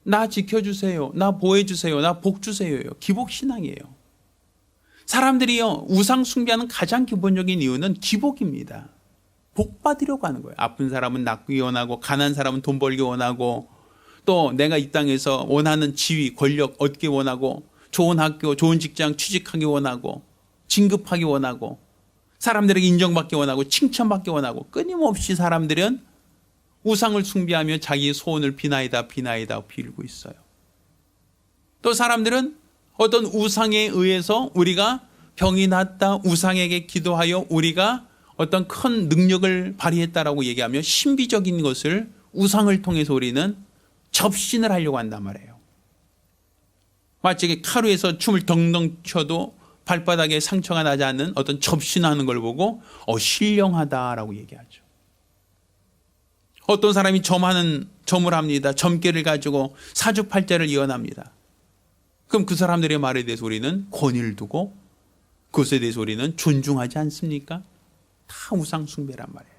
나 지켜주세요. 나 보호해주세요. 나 복주세요. 기복신앙이에요. 사람들이요 우상 숭배하는 가장 기본적인 이유는 기복입니다. 복 받으려고 하는 거예요. 아픈 사람은 낫기 원하고 가난한 사람은 돈 벌기 원하고 또 내가 이 땅에서 원하는 지위, 권력 얻기 원하고 좋은 학교, 좋은 직장 취직하기 원하고 진급하기 원하고 사람들에게 인정받기 원하고 칭찬받기 원하고 끊임없이 사람들은 우상을 숭배하며 자기의 소원을 비나이다 빌고 있어요. 또 사람들은 어떤 우상에 의해서 우리가 병이 났다 우상에게 기도하여 우리가 어떤 큰 능력을 발휘했다라고 얘기하며 신비적인 것을 우상을 통해서 우리는 접신을 하려고 한단 말이에요. 마치 카루에서 춤을 덩덩 춰도 발바닥에 상처가 나지 않는 어떤 접신하는 걸 보고 신령하다라고 얘기하죠. 어떤 사람이 점을 합니다. 점괘를 가지고 사주팔자를 이어납니다. 그럼 그 사람들의 말에 대해서 우리는 권위를 두고 그것에 대해서 우리는 존중하지 않습니까? 다 우상 숭배란 말이에요.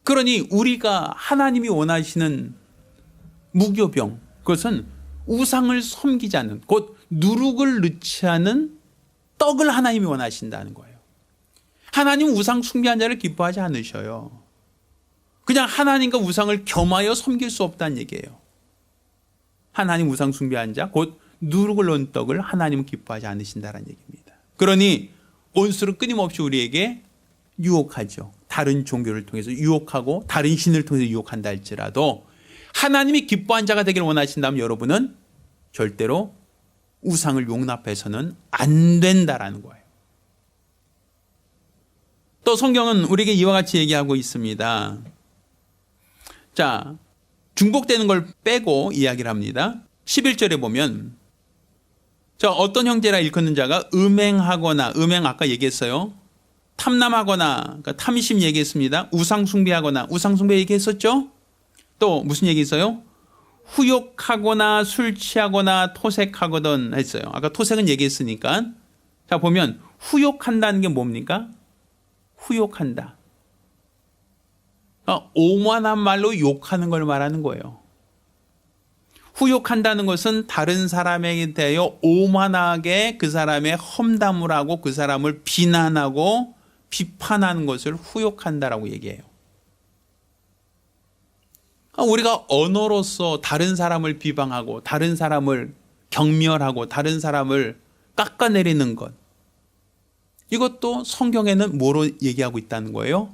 그러니 우리가 하나님이 원하시는 무교병 그것은 우상을 섬기지 않는 곧 누룩을 넣지 않은 떡을 하나님이 원하신다는 거예요. 하나님은 우상 숭배한 자를 기뻐하지 않으셔요. 그냥 하나님과 우상을 겸하여 섬길 수 없다는 얘기예요. 하나님 우상 숭배한 자 곧 누룩을 넣은 떡을 하나님은 기뻐하지 않으신다는 얘기입니다. 그러니 원수는 끊임없이 우리에게 유혹하죠. 다른 종교를 통해서 유혹하고 다른 신을 통해서 유혹한다 할지라도 하나님이 기뻐한 자가 되길 원하신다면 여러분은 절대로 우상을 용납해서는 안 된다라는 거예요. 또 성경은 우리에게 이와 같이 얘기하고 있습니다. 자, 중복되는 걸 빼고 이야기를 합니다. 11절에 보면 어떤 형제라 일컫는 자가 음행하거나 음행 아까 얘기했어요. 탐남하거나 그러니까 탐심 얘기했습니다. 우상숭배하거나 우상숭배 얘기했었죠. 또 무슨 얘기 있어요? 후욕하거나 술 취하거나 토색하거든 했어요. 아까 토색은 얘기했으니까. 자 보면 후욕한다는 게 뭡니까? 후욕한다. 오만한 말로 욕하는 걸 말하는 거예요. 후욕한다는 것은 다른 사람에게 대하여 오만하게 그 사람의 험담을 하고 그 사람을 비난하고 비판하는 것을 후욕한다라고 얘기해요. 우리가 언어로서 다른 사람을 비방하고 다른 사람을 경멸하고 다른 사람을 깎아내리는 것 이것도 성경에는 뭐로 얘기하고 있다는 거예요?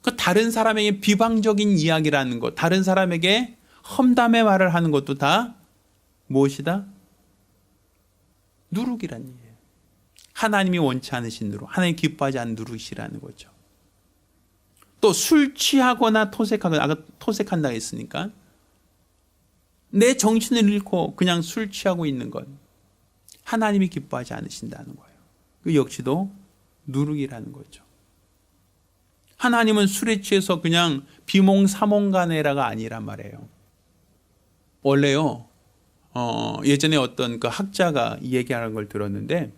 그 다른 사람에게 비방적인 이야기라는 것, 다른 사람에게 험담의 말을 하는 것도 다 무엇이다? 누룩이란 얘기예요. 하나님이 원치 않으신 누룩, 하나님이 기뻐하지 않는 누룩이라는 거죠. 또 술 취하거나 토색하거나, 아까 토색한다고 했으니까 내 정신을 잃고 그냥 술 취하고 있는 것, 하나님이 기뻐하지 않으신다는 거예요. 그 역시도 누룩이라는 거죠. 하나님은 술에 취해서 그냥 비몽사몽간에라가 아니란 말이에요. 원래요, 예전에 어떤 그 학자가 얘기하는 걸 들었는데,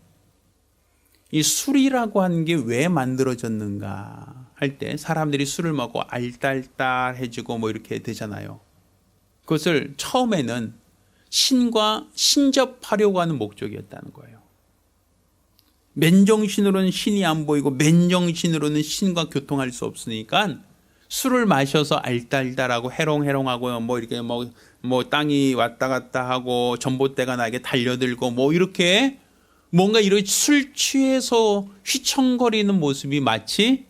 이 술이라고 하는 게 왜 만들어졌는가 할 때 사람들이 술을 먹고 알딸딸해지고 뭐 이렇게 되잖아요. 그것을 처음에는 신과 신접하려고 하는 목적이었다는 거예요. 맨정신으로는 신이 안 보이고 맨정신으로는 신과 교통할 수 없으니까 술을 마셔서 알딸딸하고 해롱해롱하고 뭐 이렇게 뭐 땅이 왔다 갔다 하고 전봇대가 나에게 달려들고 뭐 이렇게 뭔가 이렇게 술 취해서 휘청거리는 모습이 마치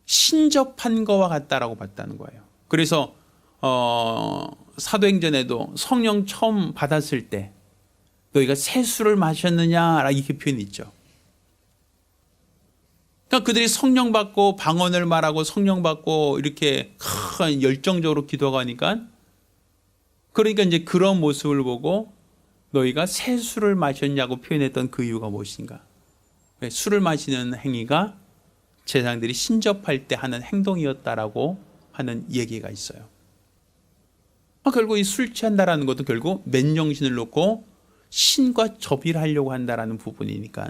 신접한 거와 같다라고 봤다는 거예요. 그래서 사도행전에도 성령 처음 받았을 때 너희가 새 술을 마셨느냐 이렇게 표현이 있죠. 그러니까 그들이 성령 받고 방언을 말하고 성령 받고 이렇게 열정적으로 기도하고 하니까, 그러니까 이제 그런 모습을 보고 너희가 새 술을 마셨냐고 표현했던 그 이유가 무엇인가? 술을 마시는 행위가 제사장들이 신접할 때 하는 행동이었다라고 하는 얘기가 있어요. 결국 이 술 취한다라는 것도 결국 맨정신을 놓고 신과 접의를 하려고 한다라는 부분이니까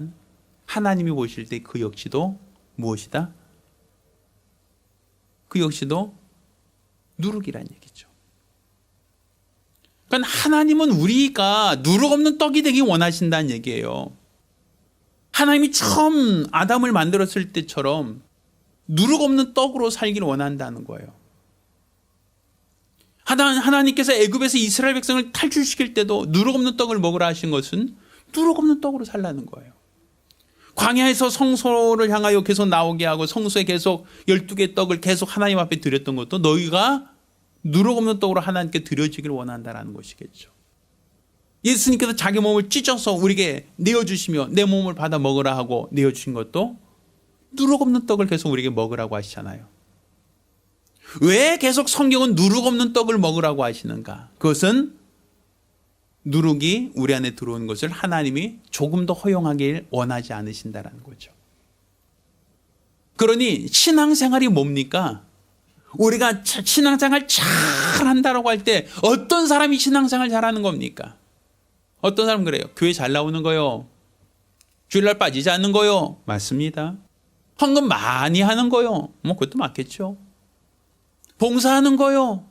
하나님이 보실 때 그 역시도 무엇이다? 그 역시도 누룩이란 얘기죠. 그러니까 하나님은 우리가 누룩 없는 떡이 되기 원하신다는 얘기예요. 하나님이 처음 아담을 만들었을 때처럼 누룩 없는 떡으로 살기를 원한다는 거예요. 하나님께서 애굽에서 이스라엘 백성을 탈출시킬 때도 누룩 없는 떡을 먹으라 하신 것은 누룩 없는 떡으로 살라는 거예요. 광야에서 성소를 향하여 계속 나오게 하고 성소에 계속 12개 떡을 계속 하나님 앞에 드렸던 것도 너희가 누룩 없는 떡으로 하나님께 드려지길 원한다는 것이겠죠. 예수님께서 자기 몸을 찢어서 우리에게 내어주시며 내 몸을 받아 먹으라 하고 내어주신 것도 누룩 없는 떡을 계속 우리에게 먹으라고 하시잖아요. 왜 계속 성경은 누룩 없는 떡을 먹으라고 하시는가? 그것은 누룩이 우리 안에 들어온 것을 하나님이 조금 더 허용하길 원하지 않으신다는 거죠. 그러니 신앙생활이 뭡니까? 우리가 신앙생활 잘한다라고 할 때 어떤 사람이 신앙생활 잘하는 겁니까? 어떤 사람은 그래요. 교회 잘 나오는 거요. 주일날 빠지지 않는 거요. 맞습니다. 헌금 많이 하는 거요. 뭐 그것도 맞겠죠. 봉사하는 거요.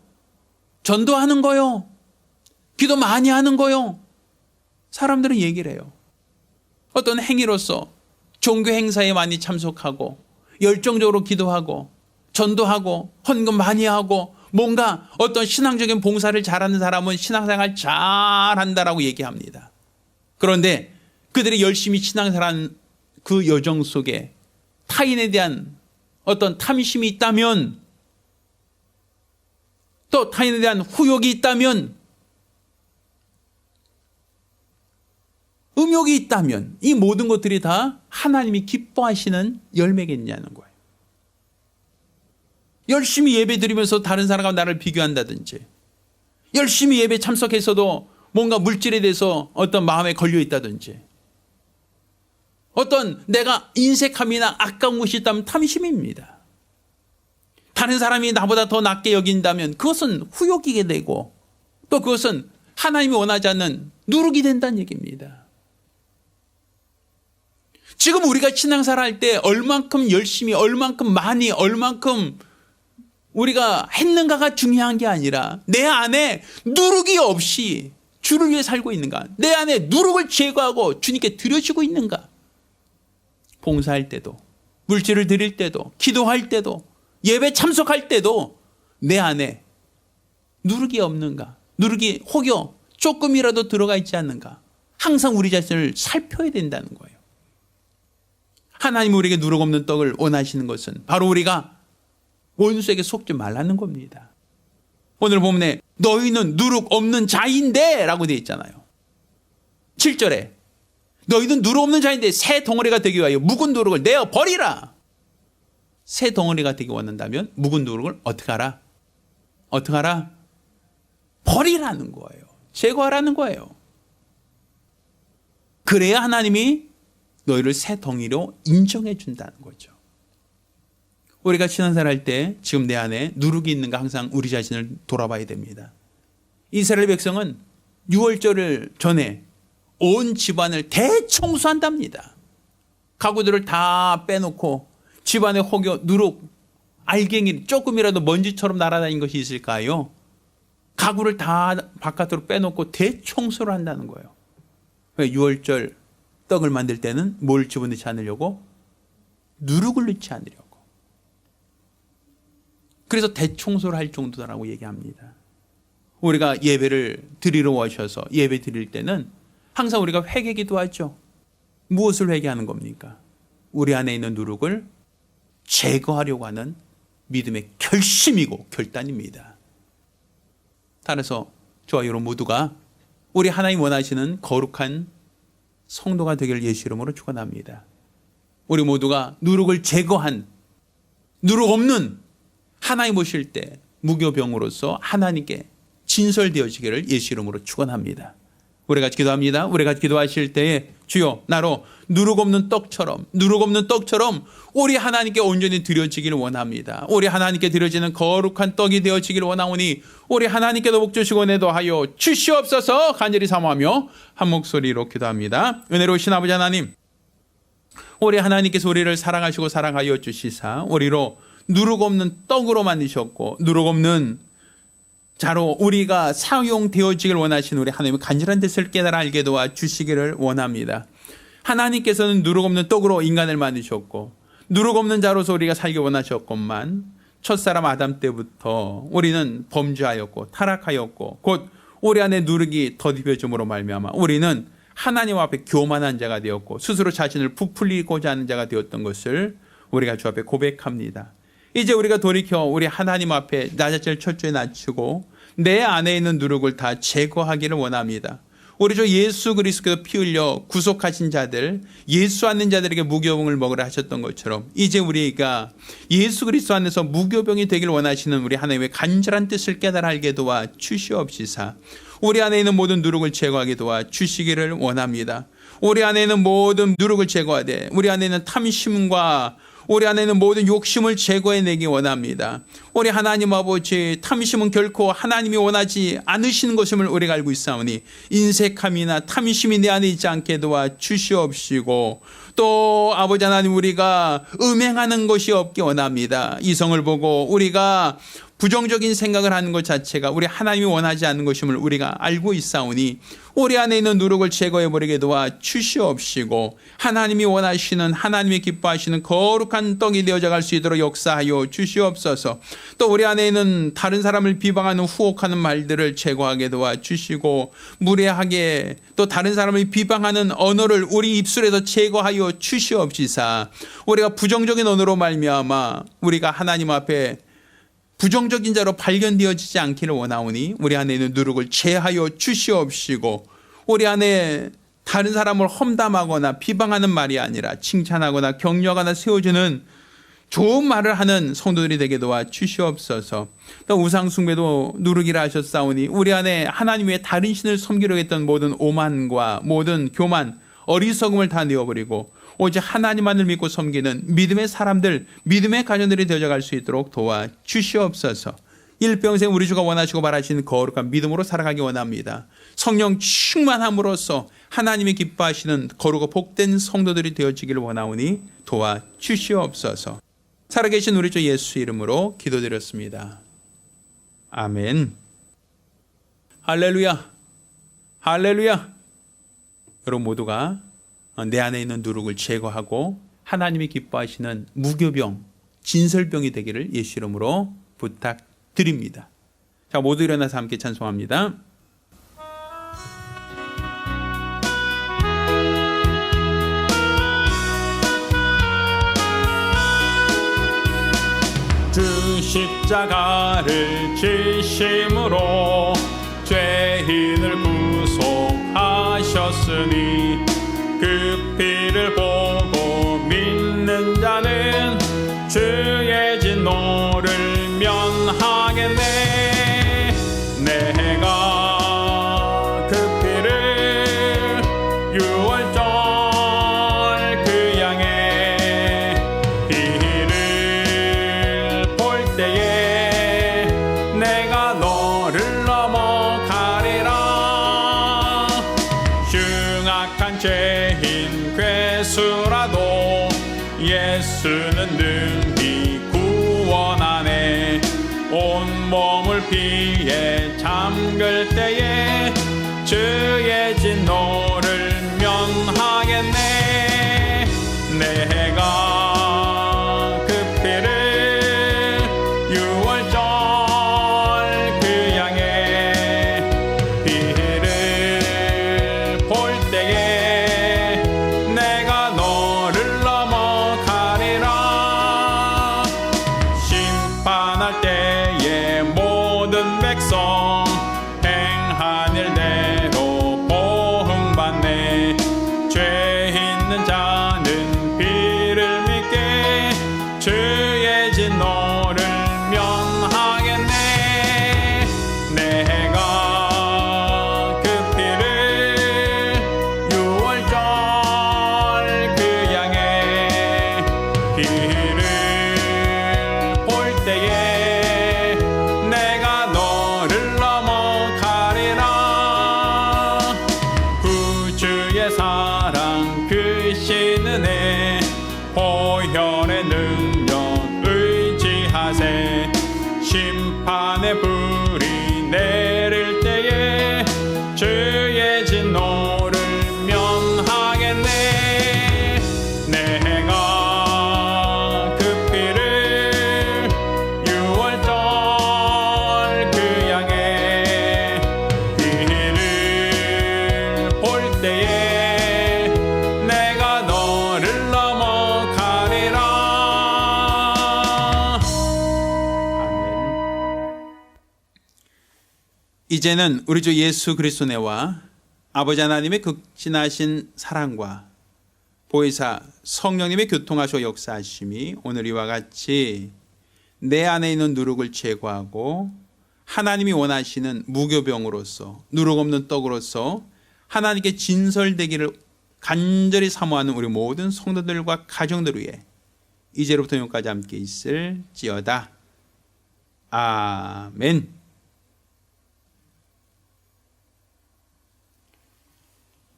전도하는 거요. 기도 많이 하는 거요. 사람들은 얘기를 해요. 어떤 행위로서 종교 행사에 많이 참석하고 열정적으로 기도하고 전도하고 헌금 많이 하고 뭔가 어떤 신앙적인 봉사를 잘하는 사람은 신앙생활 잘한다라고 얘기합니다. 그런데 그들이 열심히 신앙생활하는 그 여정 속에 타인에 대한 어떤 탐심이 있다면, 또 타인에 대한 후욕이 있다면, 음욕이 있다면 이 모든 것들이 다 하나님이 기뻐하시는 열매겠냐는 거예요. 열심히 예배 드리면서 다른 사람과 나를 비교한다든지, 열심히 예배 참석해서도 뭔가 물질에 대해서 어떤 마음에 걸려 있다든지, 어떤 내가 인색함이나 아까운 것이 있다면 탐심입니다. 다른 사람이 나보다 더 낮게 여긴다면 그것은 후욕이게 되고, 또 그것은 하나님이 원하지 않는 누룩이 된다는 얘기입니다. 지금 우리가 신앙생활 할 때 얼만큼 열심히, 얼만큼 많이, 얼만큼 우리가 했는가가 중요한 게 아니라 내 안에 누룩이 없이 주를 위해 살고 있는가, 내 안에 누룩을 제거하고 주님께 드려지고 있는가. 봉사할 때도, 물질을 드릴 때도, 기도할 때도, 예배 참석할 때도 내 안에 누룩이 없는가, 누룩이 혹여 조금이라도 들어가 있지 않는가, 항상 우리 자신을 살펴야 된다는 거예요. 하나님 우리에게 누룩 없는 떡을 원하시는 것은 바로 우리가 원수에게 속지 말라는 겁니다. 오늘 본문에 너희는 누룩 없는 자인데 라고 되어 있잖아요. 7절에 너희는 누룩 없는 자인데 새 덩어리가 되기 위하여 묵은 누룩을 내어버리라. 새 덩어리가 되기 원한다면 묵은 누룩을 어떻게 하라? 어떻게 하라? 버리라는 거예요. 제거하라는 거예요. 그래야 하나님이 너희를 새 덩이로 인정해 준다는 거죠. 우리가 신앙생활할 때 지금 내 안에 누룩이 있는가 항상 우리 자신을 돌아봐야 됩니다. 이스라엘 백성은 유월절을 전에 온 집안을 대청소한답니다. 가구들을 다 빼놓고 집안에 혹여 누룩, 알갱이 조금이라도 먼지처럼 날아다닌 것이 있을까요? 가구를 다 바깥으로 빼놓고 대청소를 한다는 거예요. 유월절 떡을 만들 때는 뭘 집어넣지 않으려고? 누룩을 넣지 않으려고. 그래서 대청소를 할 정도라고 얘기합니다. 우리가 예배를 드리러 오셔서 예배 드릴 때는 항상 우리가 회개기도 하죠. 무엇을 회개하는 겁니까? 우리 안에 있는 누룩을 제거하려고 하는 믿음의 결심이고 결단입니다. 따라서 저와 여러분 모두가 우리 하나님 원하시는 거룩한 성도가 되길 예수 이름으로 축원합니다. 우리 모두가 누룩을 제거한, 누룩 없는 하나님 오실 때 무교병으로서 하나님께 진설되어지기를 예수 이름으로 축원합니다. 우리가 기도합니다. 우리가 기도하실 때에 주여 나로 누룩 없는 떡처럼 우리 하나님께 온전히 드려지기를 원합니다. 우리 하나님께 드려지는 거룩한 떡이 되어지기를 원하오니 우리 하나님께도 복 주시고 내도 하여 주시옵소서. 간절히 사모하며 한 목소리로 기도합니다. 은혜로우신 아버지 하나님, 우리 하나님께서 우리를 사랑하시고 사랑하여 주시사 우리로 누룩 없는 떡으로 만드셨고 누룩 없는 자로 우리가 사용되어지길 원하시는 우리 하나님의 간절한 뜻을 깨달아 알게 도와 주시기를 원합니다. 하나님께서는 누룩 없는 떡으로 인간을 만드셨고 누룩 없는 자로서 우리가 살기 원하셨건만 첫사람 아담 때부터 우리는 범죄하였고 타락하였고 곧 우리 안에 누룩이 더디벼짐으로 말미암아 우리는 하나님 앞에 교만한 자가 되었고 스스로 자신을 부풀리고자 하는 자가 되었던 것을 우리가 주 앞에 고백합니다. 이제 우리가 돌이켜 우리 하나님 앞에 나 자신을 철저히 낮추고 내 안에 있는 누룩을 다 제거하기를 원합니다. 우리 주 예수 그리스도께서 피 흘려 구속하신 자들, 예수 안는 자들에게 무교병을 먹으라 하셨던 것처럼 이제 우리가 예수 그리스도 안에서 무교병이 되길 원하시는 우리 하나님의 간절한 뜻을 깨달아 알게 도와 주시옵시사 우리 안에 있는 모든 누룩을 제거하게 도와 주시기를 원합니다. 우리 안에 있는 모든 누룩을 제거하되 우리 안에 있는 탐심과 우리 안에 있는 모든 욕심을 제거해내기 원합니다. 우리 하나님 아버지, 탐심은 결코 하나님이 원하지 않으시는 것임을 우리가 알고 있사오니 인색함이나 탐심이 내 안에 있지 않게 도와 주시옵시고 또 아버지 하나님 우리가 음행하는 것이 없게 원합니다. 이성을 보고 우리가 부정적인 생각을 하는 것 자체가 우리 하나님이 원하지 않는 것임을 우리가 알고 있사오니 우리 안에 있는 누룩을 제거해버리게 도와 주시옵시고 하나님이 원하시는 하나님이 기뻐하시는 거룩한 떡이 되어져 갈 수 있도록 역사하여 주시옵소서. 또 우리 안에 있는 다른 사람을 비방하는 후혹하는 말들을 제거하게 도와 주시고 무례하게 또 다른 사람을 비방하는 언어를 우리 입술에서 제거하여 주시옵시사 우리가 부정적인 언어로 말미암아 우리가 하나님 앞에 부정적인 자로 발견되어지지 않기를 원하오니 우리 안에 있는 누룩을 제하여 주시옵시고 우리 안에 다른 사람을 험담하거나 비방하는 말이 아니라 칭찬하거나 격려하거나 세워주는 좋은 말을 하는 성도들이 되게 도와 주시옵소서. 또 우상숭배도 누룩이라 하셨사오니 우리 안에 하나님 외에 다른 신을 섬기려고 했던 모든 오만과 모든 교만 어리석음을 다 내어버리고 오직 하나님만을 믿고 섬기는 믿음의 사람들, 믿음의 가정들이 되어갈 수 있도록 도와 주시옵소서. 일평생 우리 주가 원하시고 바라시는 거룩한 믿음으로 살아가기 원합니다. 성령 충만함으로써 하나님이 기뻐하시는 거룩하고 복된 성도들이 되어지기를 원하오니 도와 주시옵소서. 살아계신 우리 주 예수 이름으로 기도드렸습니다. 아멘. 할렐루야. 할렐루야. 여러분 모두가 내 안에 있는 누룩을 제거하고 하나님이 기뻐하시는 무교병, 진설병이 되기를 예수 이름으로 부탁드립니다. 자, 모두 일어나서 함께 찬송합니다. 주 십자가를 지심으로 죄인을 구속하셨으니 그 피를 보고 믿는 자는 주의 진노를 면하겠네. 내가 주는 능히 구원하네. 온몸을 피해 잠글 때에 주의 진노를 면하겠네. 내가 그 피를 유월절 그 양의 피를 볼 때에 내가 너를 넘어가리라. 심판할 때에 모든 백성 행한 일대로 보응받네. 죄 있는 자는 피를 믿게 주의 진노를 면하겠네. 내가 그 피를 유월절 그 양의 피를 볼 때에 내가 너를 넘어가리라. 구주의 사랑 크신 은혜 보혈의 능력 의지하세. 심판의 불이 내릴 때에 주의 진노를 면하겠네. 내가 그 피를 유월절 그 양의 피를 볼 때에 내가 너를 넘어가리라. 아멘. 이제는 우리 주 예수 그리스도 내와 아버지 하나님의 극진하신 사랑과 보혜사 성령님의 교통하시고 역사하심이 오늘 이와 같이 내 안에 있는 누룩을 제거하고 하나님이 원하시는 무교병으로서 누룩 없는 떡으로서 하나님께 진설되기를 간절히 사모하는 우리 모든 성도들과 가정들 위해 이제로부터 영까지 함께 있을지어다. 아멘.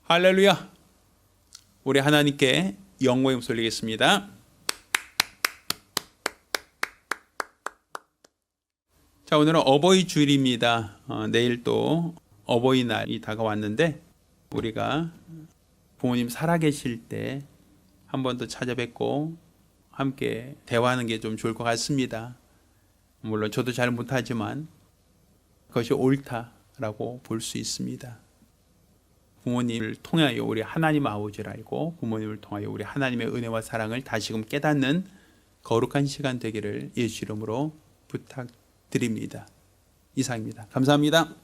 할렐루야. 우리 하나님께 영광의 음소리 올리겠습니다. 자, 오늘은 어버이 주일입니다. 내일 또 어버이날이 다가왔는데 우리가 부모님 살아계실 때 한 번 더 찾아뵙고 함께 대화하는 게 좀 좋을 것 같습니다. 물론 저도 잘 못하지만 그것이 옳다라고 볼 수 있습니다. 부모님을 통하여 우리 하나님 아버지를 알고 부모님을 통하여 우리 하나님의 은혜와 사랑을 다시금 깨닫는 거룩한 시간 되기를 예수 이름으로 부탁드립니다. 이상입니다. 감사합니다.